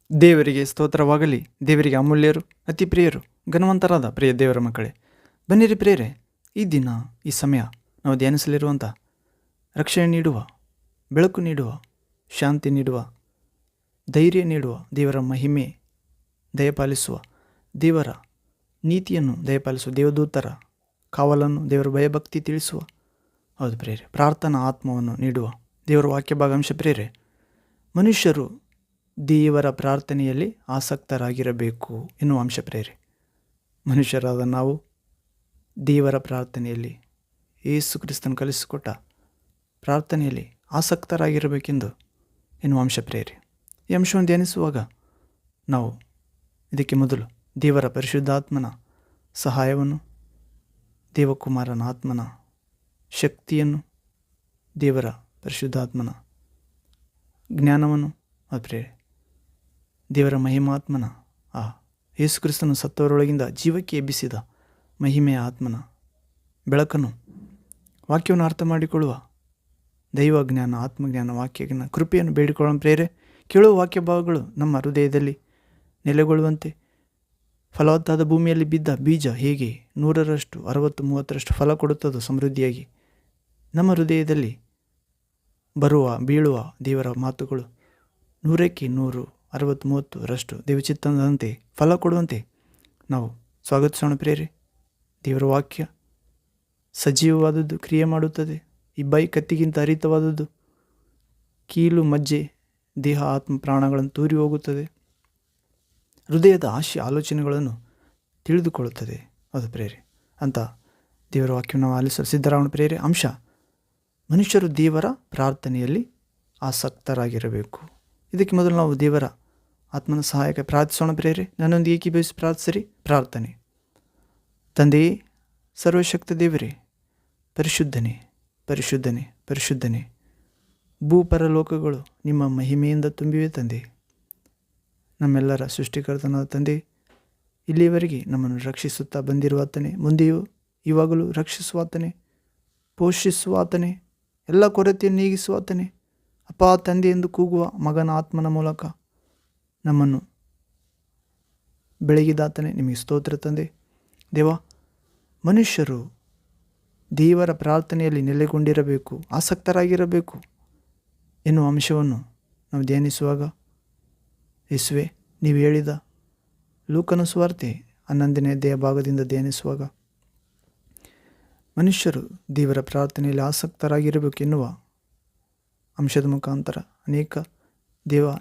ದೇವರಿಗೆ ಸ್ತೋತ್ರವಾಗಲಿ. ದೇವರಿಗೆ ಅಮೂಲ್ಯರು, ಅತಿ ಪ್ರಿಯರು, ಘನವಂತರಾದ ಪ್ರಿಯ ದೇವರ ಮಕ್ಕಳೇ, ಬನ್ನಿರಿ ಪ್ರಿಯರೇ, ಈ ದಿನ ಈ ಸಮಯ ನಾವು ಧ್ಯಾನಿಸಲಿರುವಂಥ ರಕ್ಷಣೆ ನೀಡುವ, ಬೆಳಕು ನೀಡುವ, ಶಾಂತಿ ನೀಡುವ, ಧೈರ್ಯ ನೀಡುವ, ದೇವರ ಮಹಿಮೆ ದಯಪಾಲಿಸುವ, ದೇವರ ನೀತಿಯನ್ನು ದಯಪಾಲಿಸುವ, ದೇವದೂತರ ಕಾವಲನ್ನು, ದೇವರ ಭಯಭಕ್ತಿ ತಿಳಿಸುವ, ಹೌದು ಪ್ರಿಯರೇ, ಪ್ರಾರ್ಥನಾ ಆತ್ಮವನ್ನು ನೀಡುವ ದೇವರ ವಾಕ್ಯ ಭಾಗಾಂಶ ಪ್ರಿಯರೇ, ಮನುಷ್ಯರು ದೇವರ ಪ್ರಾರ್ಥನೆಯಲ್ಲಿ ಆಸಕ್ತರಾಗಿರಬೇಕು ಎನ್ನುವ ಅಂಶ ಪ್ರೇರೆ. ಮನುಷ್ಯರಾದ ನಾವು ದೇವರ ಪ್ರಾರ್ಥನೆಯಲ್ಲಿ, ಯೇಸು ಕ್ರಿಸ್ತನು ಕಲಿಸಿಕೊಟ್ಟ ಪ್ರಾರ್ಥನೆಯಲ್ಲಿ ಆಸಕ್ತರಾಗಿರಬೇಕೆಂದು ಎನ್ನುವ ಅಂಶ ಪ್ರೇರೆ. ಈ ಅಂಶವನ್ನು ಧ್ಯಾನಿಸುವಾಗ ನಾವು ಇದಕ್ಕೆ ಮೊದಲು ದೇವರ ಪರಿಶುದ್ಧಾತ್ಮನ ಸಹಾಯವನ್ನು, ದೇವಕುಮಾರನ ಆತ್ಮನ ಶಕ್ತಿಯನ್ನು, ದೇವರ ಪರಿಶುದ್ಧಾತ್ಮನ ಜ್ಞಾನವನ್ನು ಪ್ರೇರೆ, ದೇವರ ಮಹಿಮಾತ್ಮನ ಯೇಸು ಕ್ರಿಸ್ತನು ಸತ್ತವರೊಳಗಿಂದ ಜೀವಕ್ಕೆ ಎಬ್ಬಿಸಿದ ಮಹಿಮೆಯ ಆತ್ಮನ ಬೆಳಕನ್ನು, ವಾಕ್ಯವನ್ನು ಅರ್ಥ ಮಾಡಿಕೊಳ್ಳುವ ದೈವ ಜ್ಞಾನ, ಆತ್ಮಜ್ಞಾನ, ವಾಕ್ಯಜ್ಞಾನ ಕೃಪೆಯನ್ನು ಬೇಡಿಕೊಳ್ಳೋಣ ಪ್ರೇರೆ. ಕೇಳುವ ವಾಕ್ಯ ಭಾಗಗಳು ನಮ್ಮ ಹೃದಯದಲ್ಲಿ ನೆಲೆಗೊಳ್ಳುವಂತೆ, ಫಲವತ್ತಾದ ಭೂಮಿಯಲ್ಲಿ ಬಿದ್ದ ಬೀಜ ಹೇಗೆ 100ರಷ್ಟು 60, 30ರಷ್ಟು ಫಲ ಕೊಡುತ್ತದೋ ಸಮೃದ್ಧಿಯಾಗಿ, ನಮ್ಮ ಹೃದಯದಲ್ಲಿ ಬೀಳುವ ದೇವರ ಮಾತುಗಳು 100ಕ್ಕೆ 100, 60, 30ರಷ್ಟು ದೇವಚಿತ್ತದಂತೆ ಫಲ ಕೊಡುವಂತೆ ನಾವು ಸ್ವಾಗತಿಸೋಣ ಪ್ರೇರೆ. ದೇವರ ವಾಕ್ಯ ಸಜೀವವಾದದ್ದು, ಕ್ರಿಯೆ ಮಾಡುತ್ತದೆ. ಇಬ್ಬಾಯಿ ಕತ್ತಿಗಿಂತ ಹರಿತವಾದದ್ದು, ಕೀಲು ಮಜ್ಜೆ ದೇಹ ಆತ್ಮ ಪ್ರಾಣಗಳನ್ನು ತೂರಿ ಹೋಗುತ್ತದೆ, ಹೃದಯದ ಆಶೆ ಆಲೋಚನೆಗಳನ್ನು ತಿಳಿದುಕೊಳ್ಳುತ್ತದೆ. ಅದು ಪ್ರೇರೆ ಅಂತ ದೇವರ ವಾಕ್ಯವನ್ನು ನಾವು ಆಲಿಸಲು ಸಿದ್ಧರಾಗೋಣ ಪ್ರೇರೆ. ಅಂಶ: ಮನುಷ್ಯರು ದೇವರ ಪ್ರಾರ್ಥನೆಯಲ್ಲಿ ಆಸಕ್ತರಾಗಿರಬೇಕು. ಇದಕ್ಕೆ ಮೊದಲು ನಾವು ದೇವರ ಆತ್ಮನ ಸಹಾಯಕ್ಕೆ ಪ್ರಾರ್ಥಿಸೋಣ ಪ್ರೇರೆ. ನನ್ನೊಂದಿಗೆ ಏಕೀಭವಿಸಿ ಪ್ರಾರ್ಥಿಸಿರಿ. ಪ್ರಾರ್ಥನೆ: ತಂದೆಯೇ, ಸರ್ವಶಕ್ತ ದೇವರೇ, ಪರಿಶುದ್ಧನೇ, ಪರಿಶುದ್ಧನೇ, ಪರಿಶುದ್ಧನೇ, ಭೂಪರಲೋಕಗಳು ನಿಮ್ಮ ಮಹಿಮೆಯಿಂದ ತುಂಬಿವೆ ತಂದೆ. ನಮ್ಮೆಲ್ಲರ ಸೃಷ್ಟಿಕರ್ತನಾದ ತಂದೆ, ಇಲ್ಲಿಯವರೆಗೆ ನಮ್ಮನ್ನು ರಕ್ಷಿಸುತ್ತಾ ಬಂದಿರುವಾತನೇ, ಮುಂದೆಯೂ ಇವಾಗಲೂ ರಕ್ಷಿಸುವಾತನೇ, ಪೋಷಿಸುವಾತನೇ, ಎಲ್ಲ ಕೊರತೆಯನ್ನು ನೀಗಿಸುವಾತನೇ, ಅಪ್ಪ ತಂದೆ ಎಂದು ಕೂಗುವ ಮಗನ ಆತ್ಮನ ಮೂಲಕ ನಮ್ಮನ್ನು ಬೆಳಗಿದಾತನೇ, ನಿಮಗೆ ಸ್ತೋತ್ರ ತಂದೆ. ದೇವ, ಮನುಷ್ಯರು ದೇವರ ಪ್ರಾರ್ಥನೆಯಲ್ಲಿ ನೆಲೆಗೊಂಡಿರಬೇಕು, ಆಸಕ್ತರಾಗಿರಬೇಕು ಎನ್ನುವ ಅಂಶವನ್ನು ನಾವು ಧ್ಯಾನಿಸುವಾಗ, ಯೇಸುವೆ, ನೀವು ಹೇಳಿದ ಲೂಕನ ಸುವಾರ್ತೆ 11ನೇ ಅಧ್ಯಾಯ ಭಾಗದಿಂದ ಧ್ಯಾನಿಸುವಾಗ, ಮನುಷ್ಯರು ದೇವರ ಪ್ರಾರ್ಥನೆಯಲ್ಲಿ ಆಸಕ್ತರಾಗಿರಬೇಕು ಎನ್ನುವ ಅಂಶದ ಮುಖಾಂತರ ಅನೇಕ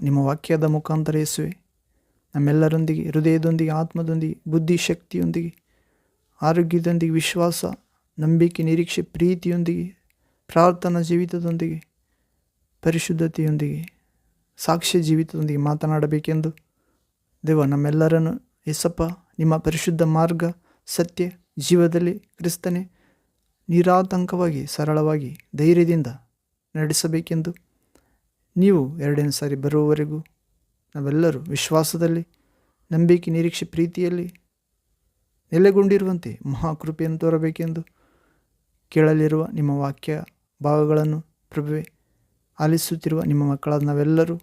ನಿಮ್ಮ ವಾಕ್ಯದ ಮುಖಾಂತರ ಯೇಸುವೆ ನಮ್ಮೆಲ್ಲರೊಂದಿಗೆ, ಹೃದಯದೊಂದಿಗೆ, ಆತ್ಮದೊಂದಿಗೆ, ಬುದ್ಧಿ ಶಕ್ತಿಯೊಂದಿಗೆ, ಆರೋಗ್ಯದೊಂದಿಗೆ, ವಿಶ್ವಾಸ, ನಂಬಿಕೆ, ನಿರೀಕ್ಷೆ, ಪ್ರೀತಿಯೊಂದಿಗೆ, ಪ್ರಾರ್ಥನಾ ಜೀವಿತದೊಂದಿಗೆ, ಪರಿಶುದ್ಧತೆಯೊಂದಿಗೆ, ಸಾಕ್ಷ್ಯ ಜೀವಿತದೊಂದಿಗೆ ಮಾತನಾಡಬೇಕೆಂದು ದೇವ ನಮ್ಮೆಲ್ಲರನ್ನು ಯೇಸಪ್ಪ ನಿಮ್ಮ ಪರಿಶುದ್ಧ ಮಾರ್ಗ, ಸತ್ಯ, ಜೀವದಲ್ಲಿ ಕ್ರಿಸ್ತನೇ ನಿರಾತಂಕವಾಗಿ, ಸರಳವಾಗಿ, ಧೈರ್ಯದಿಂದ ನಡೆಸಬೇಕೆಂದು, ನೀವು 2ನೇ ಸಾರಿ ಬರುವವರೆಗೂ ನಾವೆಲ್ಲರೂ ವಿಶ್ವಾಸದಲ್ಲಿ, ನಂಬಿಕೆ, ನಿರೀಕ್ಷೆ, ಪ್ರೀತಿಯಲ್ಲಿ ನೆಲೆಗೊಂಡಿರುವಂತೆ ಮಹಾಕೃಪೆಯನ್ನು ತೋರಬೇಕೆಂದು ಕೇಳಲಿರುವ ನಿಮ್ಮ ವಾಕ್ಯ ಭಾಗಗಳನ್ನು ಪ್ರಭುವೆ, ಆಲಿಸುತ್ತಿರುವ ನಿಮ್ಮ ಮಕ್ಕಳಾದ ನಾವೆಲ್ಲರೂ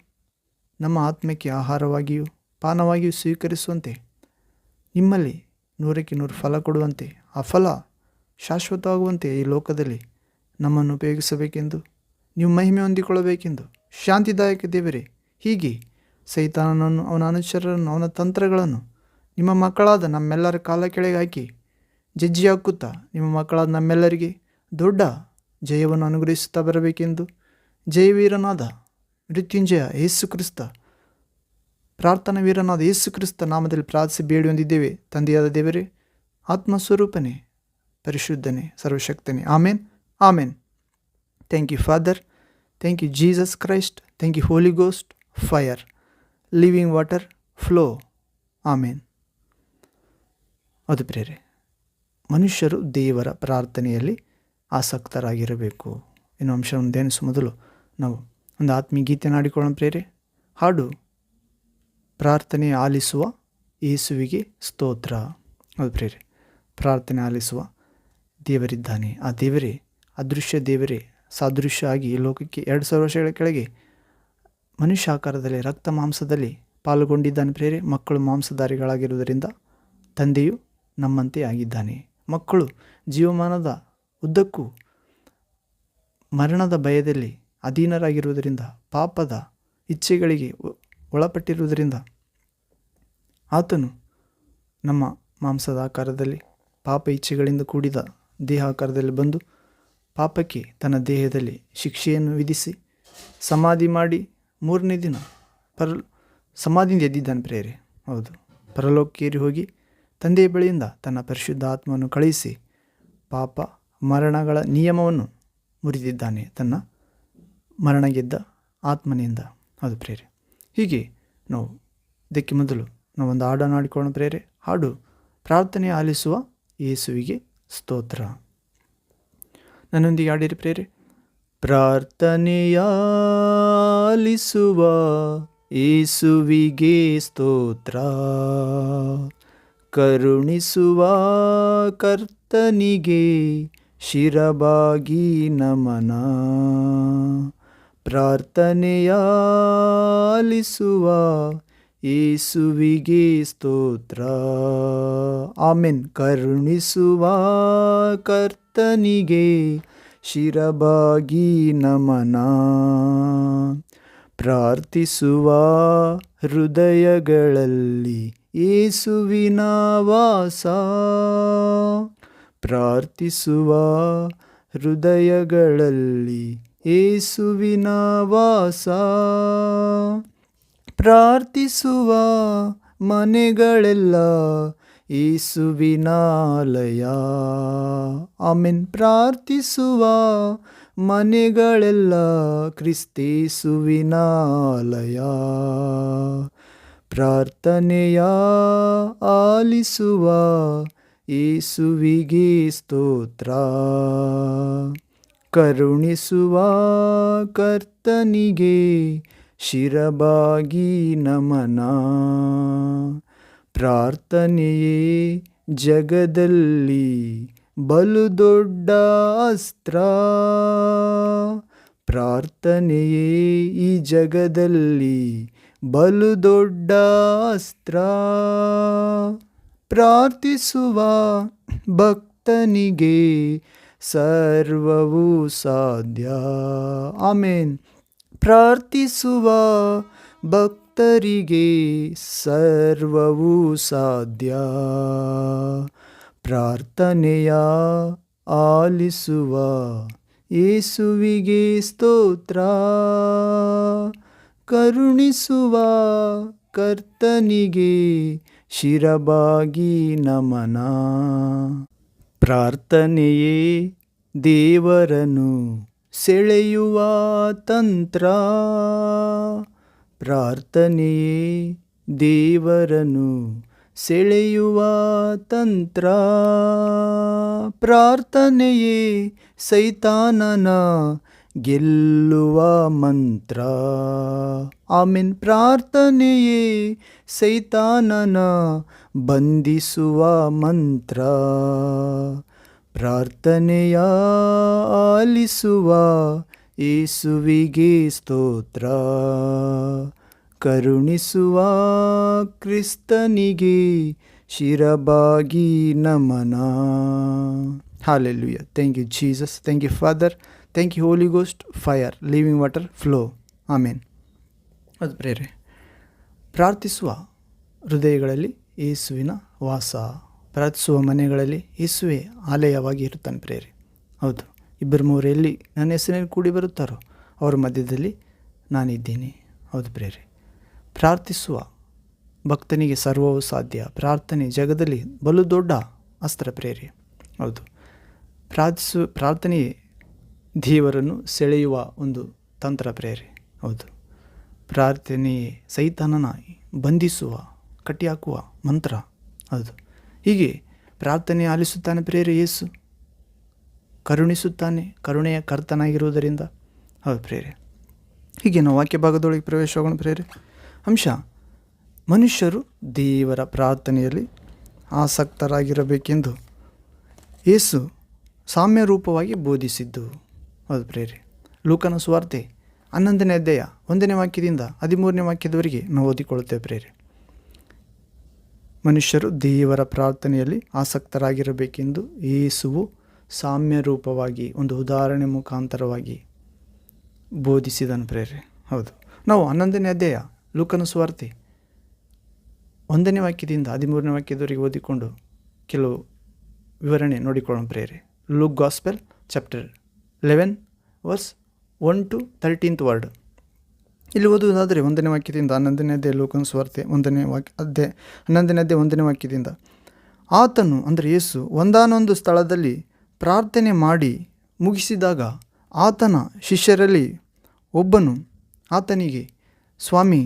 ನಮ್ಮ ಆತ್ಮಕ್ಕೆ ಆಹಾರವಾಗಿಯೂ ಪಾನವಾಗಿಯೂ ಸ್ವೀಕರಿಸುವಂತೆ, ನಿಮ್ಮಲ್ಲಿ 100ಕ್ಕೆ 100 ಫಲ ಕೊಡುವಂತೆ, ಆ ಫಲ ಶಾಶ್ವತವಾಗುವಂತೆ ಈ ಲೋಕದಲ್ಲಿ ನಮ್ಮನ್ನು ಉಪಯೋಗಿಸಬೇಕೆಂದು, ನೀವು ಮಹಿಮೆ ಹೊಂದಿಕೊಳ್ಳಬೇಕೆಂದು, ಶಾಂತಿದಾಯಕ ದೇವರೇ, ಹೀಗೆ ಸೈತಾನನನ್ನು, ಅವನ ಅನುಚರರನ್ನು, ಅವನ ತಂತ್ರಗಳನ್ನು ನಿಮ್ಮ ಮಕ್ಕಳಾದ ನಮ್ಮೆಲ್ಲರ ಕಾಲ ಕೆಳಗೆ ಹಾಕಿ ಜಜ್ಜಿ ಹಾಕುತ್ತಾ ನಿಮ್ಮ ಮಕ್ಕಳಾದ ನಮ್ಮೆಲ್ಲರಿಗೆ ದೊಡ್ಡ ಜಯವನ್ನು ಅನುಗ್ರಹಿಸುತ್ತಾ ಬರಬೇಕೆಂದು, ಜಯವೀರನಾದ ಮೃತ್ಯುಂಜಯ ಯೇಸು ಕ್ರಿಸ್ತ, ಪ್ರಾರ್ಥನಾ ವೀರನಾದ ಯೇಸು ಕ್ರಿಸ್ತ ನಾಮದಲ್ಲಿ ಪ್ರಾರ್ಥಿಸಿ ಬೇಡಿ ಹೊಂದಿದ್ದೇವೆ ತಂದೆಯಾದ ದೇವರೇ, ಆತ್ಮಸ್ವರೂಪನೇ, ಪರಿಶುದ್ಧನೇ, ಸರ್ವಶಕ್ತನೇ. Amen, amen. Thank you father, thank you Jesus Christ, thank you holy ghost, fire, living water, flow. Amen. ಅದು ಪ್ರೇರೆ, ಮನುಷ್ಯರು ದೇವರ ಪ್ರಾರ್ಥನೆಯಲ್ಲಿ ಆಸಕ್ತರಾಗಿರಬೇಕು ಎನ್ನುವ ಅಂಶವನ್ನು ಧ್ಯಾನಿಸುವ ಮೊದಲು ನಾವು ಒಂದು ಆತ್ಮೀಯ ಗೀತೆಯನ್ನು ಆಡಿಕೊಳ್ಳೋಣ ಪ್ರೇರೆ. ಹಾಡು: ಪ್ರಾರ್ಥನೆ ಆಲಿಸುವ ಯೇಸುವಿಗೆ ಸ್ತೋತ್ರ. ಅದು ಪ್ರೇರೆ, ಪ್ರಾರ್ಥನೆ ಆಲಿಸುವ ದೇವರಿದ್ದಾನೆ. ಆ ದೇವರೇ, ಅದೃಶ್ಯ ದೇವರೇ ಸಾದೃಶ್ಯ ಆಗಿ ಈ ಲೋಕಕ್ಕೆ 2000 ವರ್ಷಗಳ ಕೆಳಗೆ ಮನುಷ್ಯ ಆಕಾರದಲ್ಲಿ, ರಕ್ತ ಮಾಂಸದಲ್ಲಿ ಪಾಲ್ಗೊಂಡಿದ್ದಾನೆ ಪ್ರೇರೆ. ಮಕ್ಕಳು ಮಾಂಸಧಾರಿಗಳಾಗಿರುವುದರಿಂದ ತಂದೆಯು ನಮ್ಮಂತೆ ಆಗಿದ್ದಾನೆ. ಮಕ್ಕಳು ಜೀವಮಾನದ ಉದ್ದಕ್ಕೂ ಮರಣದ ಭಯದಲ್ಲಿ ಅಧೀನರಾಗಿರುವುದರಿಂದ, ಪಾಪದ ಇಚ್ಛೆಗಳಿಗೆ ಒಳಪಟ್ಟಿರುವುದರಿಂದ ಆತನು ನಮ್ಮ ಮಾಂಸದ ಆಕಾರದಲ್ಲಿ ಪಾಪ ಇಚ್ಛೆಗಳಿಂದ ಕೂಡಿದ ದೇಹ ಆಕಾರದಲ್ಲಿ ಬಂದು ಪಾಪಕ್ಕೆ ತನ್ನ ದೇಹದಲ್ಲಿ ಶಿಕ್ಷೆಯನ್ನು ವಿಧಿಸಿ ಸಮಾಧಿ ಮಾಡಿ 3ನೇ ದಿನ ಸಮಾಧಿಯಿಂದ ಎದ್ದಿದ್ದಾನೆ ಪ್ರೇರೆ. ಹೌದು, ಪರಲೋಕಕ್ಕೇರಿ ಹೋಗಿ ತಂದೆಯ ಬಳಿಯಿಂದ ತನ್ನ ಪರಿಶುದ್ಧ ಆತ್ಮವನ್ನು ಕಳುಹಿಸಿ ಪಾಪ ಮರಣಗಳ ನಿಯಮವನ್ನು ಮುರಿದಿದ್ದಾನೆ ತನ್ನ ಮರಣ ಗೆದ್ದ ಆತ್ಮನಿಂದ. ಹೌದು ಪ್ರೇರೆ. ಹೀಗೆ ನಾವು ಇದಕ್ಕೆ ಮೊದಲು ನಾವೊಂದು ಹಾಡನ್ನು ಹಾಡಿಕೊಳ್ಳೋಣ ಪ್ರೇರೆ. ಹಾಡು ಪ್ರಾರ್ಥನೆ ಆಲಿಸುವ ಯೇಸುವಿಗೆ ಸ್ತೋತ್ರ. ನನ್ನೊಂದಿಗೆ ಹಾಡಿರಿ ಪ್ರೇರೆ. ಪ್ರಾರ್ಥನೆಯ ಆಲಿಸುವ ಯೇಸುವಿಗೆ ಸ್ತೋತ್ರ, ಕರುಣಿಸುವ ಕರ್ತನಿಗೆ ಶಿರಬಾಗಿ ನಮನ. ಪ್ರಾರ್ಥನೆಯ ಆಲಿಸುವ ಯೇಸುವಿಗೆ ಸ್ತೋತ್ರ. ಆಮೆನ್. ಕರುಣಿಸುವ ಕರ್ತನಿಗೆ ಶಿರಬಾಗಿ ನಮನ. ಪ್ರಾರ್ಥಿಸುವ ಹೃದಯಗಳಲ್ಲಿ ಯೇಸುವಿನ ವಾಸ. ಪ್ರಾರ್ಥಿಸುವ ಹೃದಯಗಳಲ್ಲಿ ಯೇಸುವಿನ ವಾಸ. ಪ್ರಾರ್ಥಿಸುವ ಮನೆಗಳೆಲ್ಲ ಯೇಸುವಿನ ಆಲಯ. ಆಮೆನ್. ಪ್ರಾರ್ಥಿಸುವ ಮನೆಗಳೆಲ್ಲ ಕ್ರಿಸ್ತೇಸುವಿನ ಆಲಯ. ಪ್ರಾರ್ಥನೆಯ ಆಲಿಸುವ ಯೇಸುವಿಗೆ ಸ್ತೋತ್ರ, ಕರುಣಿಸುವ ಕರ್ತನಿಗೆ ಶಿರಬಾಗಿ ನಮನ. ಪ್ರಾರ್ಥನೆಯೇ ಜಗದಲ್ಲಿ ಬಲು ದೊಡ್ಡ ಅಸ್ತ್ರ. ಪ್ರಾರ್ಥನೆಯೇ ಈ ಜಗದಲ್ಲಿ ಬಲು ದೊಡ್ಡ ಅಸ್ತ್ರ. ಪ್ರಾರ್ಥಿಸುವ ಭಕ್ತನಿಗೆ ಸರ್ವವೂ ಸಾಧ್ಯ. ಆಮೇನ್. ಪ್ರಾರ್ಥಿಸುವ ಭಕ್ತರಿಗೆ ಸರ್ವವೂ ಸಾಧ್ಯ. ಪ್ರಾರ್ಥನೆಯ ಆಲಿಸುವ ಯೇಸುವಿಗೆ ಸ್ತೋತ್ರ, ಕರುಣಿಸುವ ಕರ್ತನಿಗೆ ಶಿರಬಾಗಿ ನಮನ. ಪ್ರಾರ್ಥನೆಯೇ ದೇವರನ್ನು ಸೆಳೆಯುವ ತಂತ್ರ. ಪ್ರಾರ್ಥನೆಯೇ ದೇವರನ್ನು ಸೆಳೆಯುವ ತಂತ್ರ. ಪ್ರಾರ್ಥನೆಯೇ ಸೈತಾನನ ಗೆಲ್ಲುವ ಮಂತ್ರ. ಆಮೆನ್. ಪ್ರಾರ್ಥನೆಯೇ ಸೈತಾನನ ಬಂಧಿಸುವ ಮಂತ್ರ. ಪ್ರಾರ್ಥನೆಯ ಆಲಿಸುವ ಯೇಸುವಿಗೆ ಸ್ತೋತ್ರ, ಕರುಣಿಸುವ ಕ್ರಿಸ್ತನಿಗೆ ಶಿರಬಾಗಿ ನಮನ. Hallelujah. Thank you, Jesus. Thank you, Father. Thank you, Holy Ghost. Fire, living water, flow. Amen. ಅದು ಪ್ರೇರೆ. ಪ್ರಾರ್ಥಿಸುವ ಹೃದಯಗಳಲ್ಲಿ ಯೇಸುವಿನ ವಾಸ. ಪ್ರಾರ್ಥಿಸುವ ಮನೆಗಳಲ್ಲಿ ಯೇಸುವೆ ಆಲಯವಾಗಿ ಇರುತ್ತಾನೆ ಪ್ರೇರೆ. ಹೌದು, 2-3 ಎಲ್ಲಿ ನನ್ನ ಹೆಸರಿನಲ್ಲಿ ಕೂಡಿ ಬರುತ್ತಾರೋ ಅವರ ಮಧ್ಯದಲ್ಲಿ ನಾನಿದ್ದೀನಿ. ಹೌದು ಪ್ರೇರೆ. ಪ್ರಾರ್ಥಿಸುವ ಭಕ್ತನಿಗೆ ಸರ್ವವೂ ಸಾಧ್ಯ. ಪ್ರಾರ್ಥನೆ ಜಗದಲ್ಲಿ ಬಲು ದೊಡ್ಡ ಅಸ್ತ್ರ ಪ್ರೇರೆ. ಹೌದು, ಪ್ರಾರ್ಥನೆಯೇ ದೇವರನ್ನು ಸೆಳೆಯುವ ಒಂದು ತಂತ್ರ ಪ್ರೇರೆ. ಹೌದು, ಪ್ರಾರ್ಥನೆಯೇ ಸೈತಾನನ ಬಂಧಿಸುವ ಕಟ್ಟಿಹಾಕುವ ಮಂತ್ರ. ಹೌದು, ಹೀಗೆ ಪ್ರಾರ್ಥನೆ ಆಲಿಸುತ್ತಾನೆ ಪ್ರೇರೆ. ಯೇಸು ಕರುಣಿಸುತ್ತಾನೆ, ಕರುಣೆಯ ಕರ್ತನಾಗಿರುವುದರಿಂದ. ಹೌದು ಪ್ರೇರೆ. ಹೀಗೆ ನಾವು ವಾಕ್ಯ ಭಾಗದೊಳಗೆ ಪ್ರವೇಶವಾಗೋಣ ಪ್ರೇರೆ. ಅಂಶ: ಮನುಷ್ಯರು ದೇವರ ಪ್ರಾರ್ಥನೆಯಲ್ಲಿ ಆಸಕ್ತರಾಗಿರಬೇಕೆಂದು ಯೇಸು ಸಾಮ್ಯ ರೂಪವಾಗಿ ಬೋಧಿಸಿದ್ದು. ಹೌದು ಪ್ರೇರೆ. ಲೂಕನ ಸುವಾರ್ತೆ 11ನೇ ಅಧ್ಯಾಯ 1ನೇ ವಾಕ್ಯದಿಂದ 13ನೇ ವಾಕ್ಯದವರೆಗೆ ನಾವು ಓದಿಕೊಳ್ಳುತ್ತೇವೆ ಪ್ರೇರೆ. ಮನುಷ್ಯರು ದೇವರ ಪ್ರಾರ್ಥನೆಯಲ್ಲಿ ಆಸಕ್ತರಾಗಿರಬೇಕೆಂದು ಯೇಸುವು ಸಾಮ್ಯ ರೂಪವಾಗಿ ಒಂದು ಉದಾಹರಣೆ ಮುಖಾಂತರವಾಗಿ ಬೋಧಿಸಿದನು ಪ್ರೇರೆ. ಹೌದು, ನಾವು 11ನೇ ಅಧ್ಯಾಯ ಲೂಕನ ಸುವಾರ್ತೆ 1ನೇ ವಾಕ್ಯದಿಂದ 13ನೇ ವಾಕ್ಯದವರೆಗೆ ಓದಿಕೊಂಡು ಕೆಲವು ವಿವರಣೆ ನೋಡಿಕೊಳ್ಳೋಣ ಪ್ರೇರೆ. Luke gospel chapter 11 verse 1 to 13th word. ಇಲ್ಲಿ ಓದುವುದಾದರೆ 1ನೇ ವಾಕ್ಯದಿಂದ 11ನೇ ಅಧ್ಯಾಯ ಲೂಕನ ಸುವಾರ್ತೆ 11ನೇ ಅಧ್ಯಾಯ 1ನೇ ವಾಕ್ಯದಿಂದ, ಆತನು ಅಂದರೆ ಯೇಸು ಒಂದಾನೊಂದು ಸ್ಥಳದಲ್ಲಿ ಪ್ರಾರ್ಥನೆ ಮಾಡಿ ಮುಗಿಸಿದಾಗ ಆತನ ಶಿಷ್ಯರಲ್ಲಿ ಒಬ್ಬನು ಆತನಿಗೆ, ಸ್ವಾಮಿ,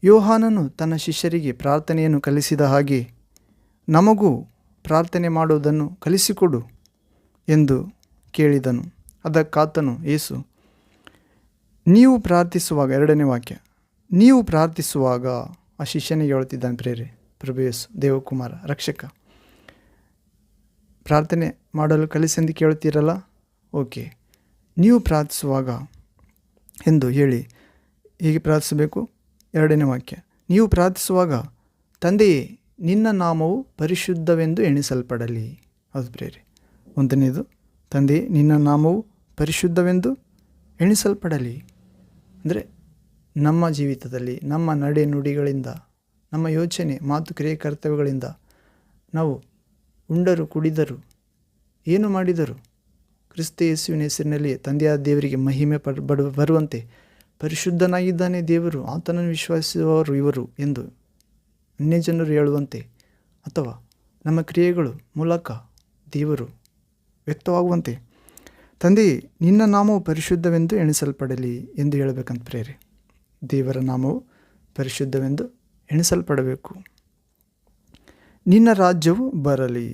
ಯೋಹಾನನು ತನ್ನ ಶಿಷ್ಯರಿಗೆ ಪ್ರಾರ್ಥನೆಯನ್ನು ಕಲಿಸಿದ ಹಾಗೆ ನಮಗೂ ಪ್ರಾರ್ಥನೆ ಮಾಡುವುದನ್ನು ಕಲಿಸಿಕೊಡು ಎಂದು ಕೇಳಿದನು. ಅದಕ್ಕಾತನು ಯೇಸು, ನೀವು ಪ್ರಾರ್ಥಿಸುವಾಗ, 2ನೇ ವಾಕ್ಯ, ನೀವು ಪ್ರಾರ್ಥಿಸುವಾಗ ಆ ಶಿಷ್ಯನಿಗೆ ಹೇಳ್ತಿದ್ದಾನೆ ಪ್ರೇರೆ, ಪ್ರಭು ಯೇಸು ದೇವಕುಮಾರ ರಕ್ಷಕ, ಪ್ರಾರ್ಥನೆ ಮಾಡಲು ಕಲಿಸೆಂದು ಕೇಳ್ತೀರಲ್ಲ, ಓಕೆ, ನೀವು ಪ್ರಾರ್ಥಿಸುವಾಗ ಎಂದು ಹೇಳಿ ಹೀಗೆ ಪ್ರಾರ್ಥಿಸಬೇಕು. 2ನೇ ವಾಕ್ಯ, ನೀವು ಪ್ರಾರ್ಥಿಸುವಾಗ ತಂದೆಯೇ, ನಿನ್ನ ನಾಮವು ಪರಿಶುದ್ಧವೆಂದು ಎಣಿಸಲ್ಪಡಲಿ. ಹೌದು ಪ್ರೇರೆ, 1ನೇದು, ತಂದೆಯೇ ನಿನ್ನ ನಾಮವು ಪರಿಶುದ್ಧವೆಂದು ಎಣಿಸಲ್ಪಡಲಿ. ಅಂದರೆ ನಮ್ಮ ಜೀವಿತದಲ್ಲಿ ನಮ್ಮ ನಡೆ ನುಡಿಗಳಿಂದ, ನಮ್ಮ ಯೋಚನೆ, ಮಾತು, ಕ್ರಿಯೆ, ಕರ್ತವ್ಯಗಳಿಂದ ನಾವು ಉಂಡರು, ಕುಡಿದರು, ಏನು ಮಾಡಿದರು ಕ್ರಿಸ್ತ ಯೇಸುವಿನ ಹೆಸರಿನಲ್ಲಿ ತಂದೆಯಾದ ದೇವರಿಗೆ ಮಹಿಮೆ ಬರುವಂತೆ ಪರಿಶುದ್ಧನಾಗಿದ್ದಾನೆ ದೇವರು, ಆತನನ್ನು ವಿಶ್ವಾಸಿಸುವವರು ಇವರು ಎಂದು ಅನ್ಯ ಜನರು ಹೇಳುವಂತೆ, ಅಥವಾ ನಮ್ಮ ಕ್ರಿಯೆಗಳು ಮೂಲಕ ದೇವರು ವ್ಯಕ್ತವಾಗುವಂತೆ ತಂದೆಯೇ ನಿನ್ನ ನಾಮವು ಪರಿಶುದ್ಧವೆಂದು ಎಣಿಸಲ್ಪಡಲಿ ಎಂದು ಹೇಳಬೇಕಂತ ಪ್ರೇರೆ. ದೇವರ ನಾಮವು ಪರಿಶುದ್ಧವೆಂದು ಎಣಿಸಲ್ಪಡಬೇಕು. ನಿನ್ನ ರಾಜ್ಯವು ಬರಲಿ,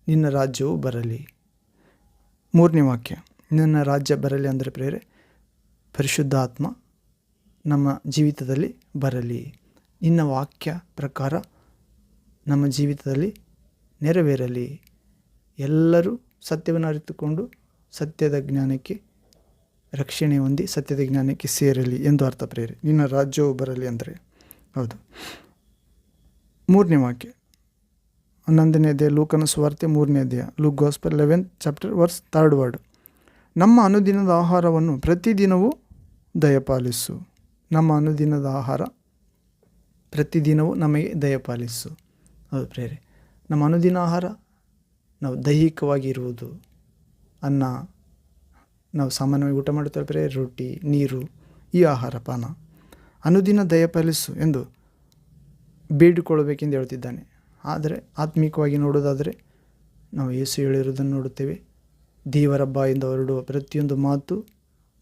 ನಿನ್ನ ರಾಜ್ಯವು ಬರಲಿ. 3ನೇ ವಾಕ್ಯ, ನಿನ್ನ ರಾಜ್ಯ ಬರಲಿ ಅಂದರೆ ಪ್ರೇರೆ ಪರಿಶುದ್ಧ ಆತ್ಮ ನಮ್ಮ ಜೀವಿತದಲ್ಲಿ ಬರಲಿ. ನಿನ್ನ ವಾಕ್ಯ ಪ್ರಕಾರ ನಮ್ಮ ಜೀವಿತದಲ್ಲಿ ನೆರವೇರಲಿ. ಎಲ್ಲರೂ ಸತ್ಯವನ್ನು ಅರಿತುಕೊಂಡು ಸತ್ಯದ ಜ್ಞಾನಕ್ಕೆ ರಕ್ಷಣೆ ಹೊಂದಿ ಸತ್ಯದ ಜ್ಞಾನಕ್ಕೆ ಸೇರಲಿ ಎಂದು ಅರ್ಥ ಪ್ರೇರೆ. ನಿನ್ನ ರಾಜ್ಯವು ಬರಲಿ ಅಂದರೆ ಹೌದು. 3ನೇ ವಾಕ್ಯ 11ನೇ ಅಧ್ಯಾಯ ಲೂಕನ ಸುವಾರ್ತೆ 3ನೇ ಅಧ್ಯಾಯ Luke gospel 11th chapter verse 3rd word, ನಮ್ಮ ಅನುದಿನದ ಆಹಾರವನ್ನು ಪ್ರತಿದಿನವೂ ದಯಪಾಲಿಸು. ನಮ್ಮ ಅನುದಿನದ ಆಹಾರ ಪ್ರತಿದಿನವೂ ನಮಗೆ ದಯಪಾಲಿಸು. ಹೌದು ಪ್ರೇರೆ, ನಮ್ಮ ಅನುದಿನ ಆಹಾರ ನಾವು ದೈಹಿಕವಾಗಿ ಇರುವುದು, ಅನ್ನ, ನಾವು ಸಾಮಾನ್ಯವಾಗಿ ಊಟ ಮಾಡುತ್ತೇವೆ ಪ್ರೇರೆ, ರೊಟ್ಟಿ, ನೀರು, ಈ ಆಹಾರ ಪಾನ ಅನುದಿನ ದಯಪಾಲಿಸು ಎಂದು ಬೇಡಿಕೊಳ್ಳಬೇಕೆಂದು ಹೇಳ್ತಿದ್ದಾನೆ. ಆದರೆ ಆತ್ಮಿಕವಾಗಿ ನೋಡೋದಾದರೆ ನಾವು ಯೇಸು ಹೇಳಿರುವುದನ್ನು ನೋಡುತ್ತೇವೆ. ದೇವರ ಬಾಯಿಂದ ಹೊರಡುವ ಪ್ರತಿಯೊಂದು ಮಾತು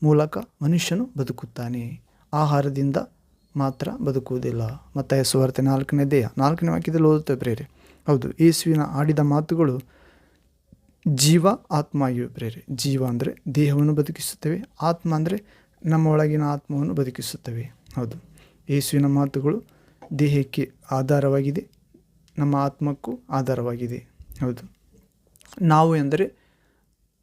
ಮೂಲಕ ಮನುಷ್ಯನು ಬದುಕುತ್ತಾನೆ, ಆಹಾರದಿಂದ ಮಾತ್ರ ಬದುಕುವುದಿಲ್ಲ. ಮತ್ತಾಯ ಸುವಾರ್ತೆ 4ನೇ ಅಧ್ಯಾಯ 4ನೇ ವಾಕ್ಯದಲ್ಲಿ ಓದುತ್ತೇವೆ ಪ್ರೇರೆ. ಹೌದು, ಯೇಸುವಿನ ಆಡಿದ ಮಾತುಗಳು ಜೀವ ಆತ್ಮ ಆಗಿವೆ ಪ್ರೇರೆ. ಜೀವ ಅಂದರೆ ದೇಹವನ್ನು ಬದುಕಿಸುತ್ತವೆ, ಆತ್ಮ ಅಂದರೆ ನಮ್ಮ ಒಳಗಿನ ಆತ್ಮವನ್ನು ಬದುಕಿಸುತ್ತವೆ. ಹೌದು, ಯೇಸುವಿನ ಮಾತುಗಳು ದೇಹಕ್ಕೆ ಆಧಾರವಾಗಿದೆ, ನಮ್ಮ ಆತ್ಮಕ್ಕೂ ಆಧಾರವಾಗಿದೆ. ಹೌದು, ನಾವು ಎಂದರೆ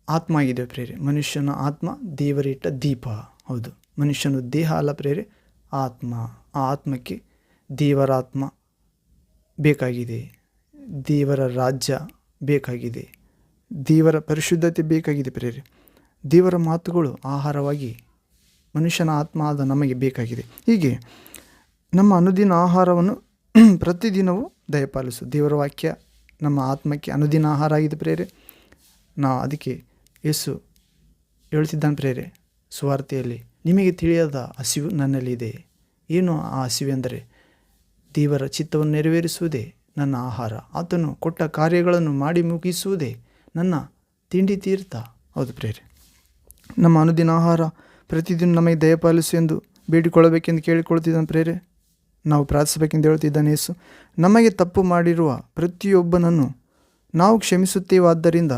ಆತ್ಮ ಆಗಿದೆ ಪ್ರೇರೆ. ಮನುಷ್ಯನ ಆತ್ಮ ದೇವರಿಟ್ಟ ದೀಪ. ಹೌದು, ಮನುಷ್ಯನು ದೇಹ ಅಲ್ಲ ಪ್ರೇರೆ, ಆತ್ಮ. ಆ ಆತ್ಮಕ್ಕೆ ದೇವರ ಆತ್ಮ ಬೇಕಾಗಿದೆ, ದೇವರ ರಾಜ್ಯ ಬೇಕಾಗಿದೆ, ದೇವರ ಪರಿಶುದ್ಧತೆ ಬೇಕಾಗಿದೆ ಪ್ರೇರೆ. ದೇವರ ಮಾತುಗಳು ಆಹಾರವಾಗಿ ಮನುಷ್ಯನ ಆತ್ಮ ಆದ ನಮಗೆ ಬೇಕಾಗಿದೆ. ಹೀಗೆ ನಮ್ಮ ಅನುದಿನ ಆಹಾರವನ್ನು ಪ್ರತಿದಿನವೂ ದಯಪಾಲಿಸು. ದೇವರ ವಾಕ್ಯ ನಮ್ಮ ಆತ್ಮಕ್ಕೆ ಅನುದಿನ ಆಹಾರ ಆಗಿದೆ ಪ್ರೇರೆ. ಅದಕ್ಕೆ ಯೇಸು ಹೇಳ್ತಿದ್ದಾನೆ ಪ್ರೇರೆ ಸುವಾರ್ತೆಯಲ್ಲಿ, ನಿಮಗೆ ತಿಳಿಯದ ಹಸಿವು ನನ್ನಲ್ಲಿದೆ. ಏನು ಆ ಹಸಿವೆಂದರೆ ದೇವರ ಚಿತ್ತವನ್ನು ನೆರವೇರಿಸುವುದೇ ನನ್ನ ಆಹಾರ, ಆತನು ಕೊಟ್ಟ ಕಾರ್ಯಗಳನ್ನು ಮಾಡಿ ಮುಗಿಸುವುದೇ ನನ್ನ ತಿಂಡಿ ತೀರ್ಥ. ಹೌದು ಪ್ರೇರೆ, ನಮ್ಮ ಅನುದಿನ ಆಹಾರ ಪ್ರತಿದಿನ ನಮಗೆ ದಯಪಾಲಿಸು ಎಂದು ಬೇಡಿಕೊಳ್ಳಬೇಕೆಂದು ಕೇಳಿಕೊಳ್ತಿದ್ದಾನೆ ಪ್ರೇರೆ. ನಾವು ಪ್ರಾರ್ಥಿಸಬೇಕೆಂದು ಹೇಳ್ತಿದ್ದಾನೆ ಯೇಸು. ನಮಗೆ ತಪ್ಪು ಮಾಡಿರುವ ಪ್ರತಿಯೊಬ್ಬನನ್ನು ನಾವು ಕ್ಷಮಿಸುತ್ತೇವಾದ್ದರಿಂದ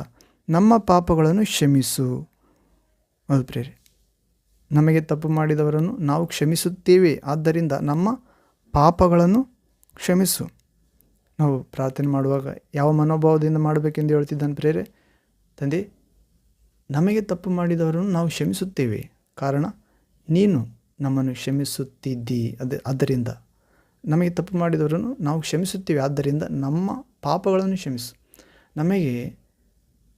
ನಮ್ಮ ಪಾಪಗಳನ್ನು ಕ್ಷಮಿಸು. ಹೌದು ಪ್ರೇರೆ, ನಮಗೆ ತಪ್ಪು ಮಾಡಿದವರನ್ನು ನಾವು ಕ್ಷಮಿಸುತ್ತೇವೆ, ಆದ್ದರಿಂದ ನಮ್ಮ ಪಾಪಗಳನ್ನು ಕ್ಷಮಿಸು. ನಾವು ಪ್ರಾರ್ಥನೆ ಮಾಡುವಾಗ ಯಾವ ಮನೋಭಾವದಿಂದ ಮಾಡಬೇಕೆಂದು ಹೇಳ್ತಿದ್ದಾನೆ ಪ್ರೇರೆ. ತಂದೆ, ನಮಗೆ ತಪ್ಪು ಮಾಡಿದವರನ್ನು ನಾವು ಕ್ಷಮಿಸುತ್ತೇವೆ, ಕಾರಣ ನೀನು ನಮ್ಮನ್ನು ಕ್ಷಮಿಸುತ್ತಿದ್ದಿ, ಆದ್ದರಿಂದ ನಮಗೆ ತಪ್ಪು ಮಾಡಿದವರನ್ನು ನಾವು ಕ್ಷಮಿಸುತ್ತೀವಿ, ಆದ್ದರಿಂದ ನಮ್ಮ ಪಾಪಗಳನ್ನು ಕ್ಷಮಿಸು. ನಮಗೆ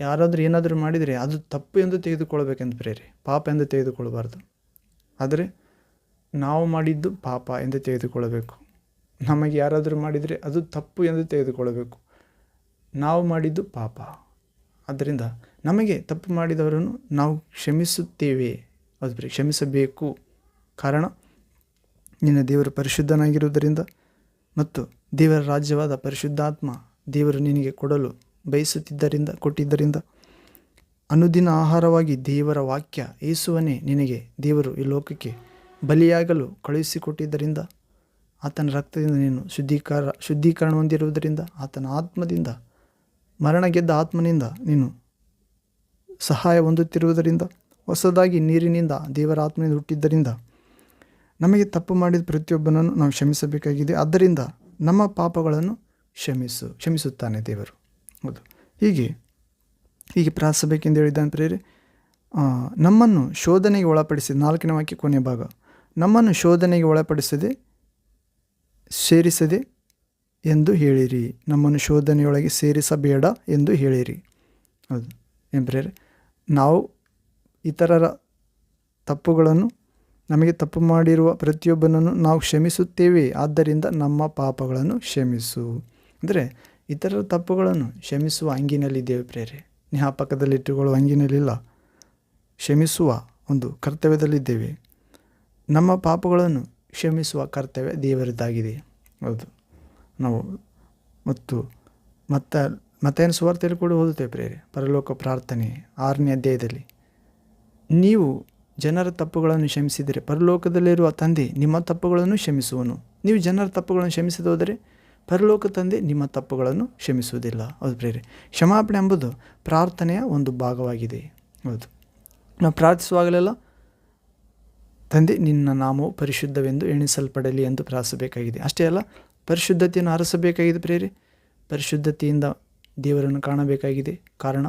ಯಾರಾದರೂ ಏನಾದರೂ ಮಾಡಿದರೆ ಅದು ತಪ್ಪು ಎಂದು ತೆಗೆದುಕೊಳ್ಬೇಕೆಂದು ಪ್ರೇರೆ, ಪಾಪ ಎಂದು ತೆಗೆದುಕೊಳ್ಳಬಾರ್ದು. ಆದರೆ ನಾವು ಮಾಡಿದ್ದು ಪಾಪ ಎಂದು ತೆಗೆದುಕೊಳ್ಳಬೇಕು. ನಮಗೆ ಯಾರಾದರೂ ಮಾಡಿದರೆ ಅದು ತಪ್ಪು ಎಂದು ತೆಗೆದುಕೊಳ್ಳಬೇಕು. ನಾವು ಮಾಡಿದ್ದು ಪಾಪ. ಆದ್ದರಿಂದ ನಮಗೆ ತಪ್ಪು ಮಾಡಿದವರನ್ನು ನಾವು ಕ್ಷಮಿಸುತ್ತೇವೆ, ಅದು ಪ್ರಿಯ, ಕ್ಷಮಿಸಬೇಕು. ಕಾರಣ ನಿನ್ನ ದೇವರು ಪರಿಶುದ್ಧನಾಗಿರುವುದರಿಂದ ಮತ್ತು ದೇವರ ರಾಜ್ಯವಾದ ಪರಿಶುದ್ಧಾತ್ಮ ದೇವರು ನಿನಗೆ ಕೊಡಲು ಕೊಟ್ಟಿದ್ದರಿಂದ ಅನುದಿನ ಆಹಾರವಾಗಿ ದೇವರ ವಾಕ್ಯ ಯೇಸುವನ್ನೇ ನಿನಗೆ ದೇವರು ಈ ಲೋಕಕ್ಕೆ ಬಲಿಯಾಗಲು ಕಳುಹಿಸಿಕೊಟ್ಟಿದ್ದರಿಂದ, ಆತನ ರಕ್ತದಿಂದ ನೀನು ಶುದ್ಧೀಕರಣ ಹೊಂದಿರುವುದರಿಂದ, ಆತನ ಆತ್ಮದಿಂದ, ಮರಣ ಗೆದ್ದ ಆತ್ಮನಿಂದ ನೀನು ಸಹಾಯ ಹೊಂದುತ್ತಿರುವುದರಿಂದ, ಹೊಸದಾಗಿ ನೀರಿನಿಂದ ದೇವರ ಆತ್ಮನಿಂದ ಹುಟ್ಟಿದ್ದರಿಂದ ನಮಗೆ ತಪ್ಪು ಮಾಡಿದ ಪ್ರತಿಯೊಬ್ಬನನ್ನು ನಾವು ಕ್ಷಮಿಸಬೇಕಾಗಿದೆ. ಆದ್ದರಿಂದ ನಮ್ಮ ಪಾಪಗಳನ್ನು ಕ್ಷಮಿಸುತ್ತಾನೆ ದೇವರು. ಹೌದು, ಹೀಗೆ ಪ್ರಾರ್ಥಿಸಬೇಕೆಂದು ಹೇಳಿದ್ದಾನೆ ಪ್ರೇರೆ. ನಮ್ಮನ್ನು ಶೋಧನೆಗೆ ಒಳಪಡಿಸಿದ 4ನೇ ವಾಕ್ಯ ಕೊನೆಯ ಭಾಗ, ನಮ್ಮನ್ನು ಶೋಧನೆಗೆ ಒಳಪಡಿಸದೆ ಸೇರಿಸದೆ ಎಂದು ಹೇಳಿರಿ, ನಮ್ಮನ್ನು ಶೋಧನೆಯೊಳಗೆ ಸೇರಿಸಬೇಡ ಎಂದು ಹೇಳಿರಿ. ಹೌದು, ಏನು ಪ್ರೇರೆ, ನಾವು ಇತರರ ತಪ್ಪುಗಳನ್ನು, ನಮಗೆ ತಪ್ಪು ಮಾಡಿರುವ ಪ್ರತಿಯೊಬ್ಬನನ್ನು ನಾವು ಕ್ಷಮಿಸುತ್ತೇವೆ, ಆದ್ದರಿಂದ ನಮ್ಮ ಪಾಪಗಳನ್ನು ಕ್ಷಮಿಸು. ಅಂದರೆ ಇತರರ ತಪ್ಪುಗಳನ್ನು ಕ್ಷಮಿಸುವ ಹಂಗಿನಲ್ಲಿದ್ದೇವೆ ಪ್ರೇರೆ, ಜ್ಞಾಪಕದಲ್ಲಿಟ್ಟುಕೊಳ್ಳುವ ಹಂಗಿನಲ್ಲಿಲ್ಲ, ಕ್ಷಮಿಸುವ ಒಂದು ಕರ್ತವ್ಯದಲ್ಲಿದ್ದೇವೆ. ನಮ್ಮ ಪಾಪಗಳನ್ನು ಕ್ಷಮಿಸುವ ಕರ್ತವ್ಯ ದೇವರದ್ದಾಗಿದೆ. ಹೌದು, ನಾವು ಮತ್ತಾಯನ ಸುವಾರ್ತೆಯಲ್ಲಿ ಕೂಡ ಓದುತ್ತೇವೆ ಪ್ರೇರೆ, ಪರಲೋಕ ಪ್ರಾರ್ಥನೆ 6ನೇ ಅಧ್ಯಾಯದಲ್ಲಿ, ನೀವು ಜನರ ತಪ್ಪುಗಳನ್ನು ಕ್ಷಮಿಸಿದರೆ ಪರಲೋಕದಲ್ಲಿರುವ ತಂದೆ ನಿಮ್ಮ ತಪ್ಪುಗಳನ್ನು ಕ್ಷಮಿಸುವನು. ನೀವು ಜನರ ತಪ್ಪುಗಳನ್ನು ಕ್ಷಮಿಸದೆ ಹೋದರೆ ಪರಲೋಕ ತಂದೆ ನಿಮ್ಮ ತಪ್ಪುಗಳನ್ನು ಕ್ಷಮಿಸುವುದಿಲ್ಲ. ಹೌದು ಪ್ರೇರೆ, ಕ್ಷಮಾಪಣೆ ಎಂಬುದು ಪ್ರಾರ್ಥನೆಯ ಒಂದು ಭಾಗವಾಗಿದೆ. ಹೌದು, ನಾವು ಪ್ರಾರ್ಥಿಸುವಾಗಲೆಲ್ಲ ತಂದೆ ನಿನ್ನ ನಾಮವು ಪರಿಶುದ್ಧವೆಂದು ಎಣಿಸಲ್ಪಡಲಿ ಎಂದು ಪ್ರಾರ್ಥಿಸಬೇಕಾಗಿದೆ. ಅಷ್ಟೇ ಅಲ್ಲ, ಪರಿಶುದ್ಧತೆಯನ್ನು ಅರಸಬೇಕಾಗಿದೆ ಪ್ರೇರೆ, ಪರಿಶುದ್ಧತೆಯಿಂದ ದೇವರನ್ನು ಕಾಣಬೇಕಾಗಿದೆ. ಕಾರಣ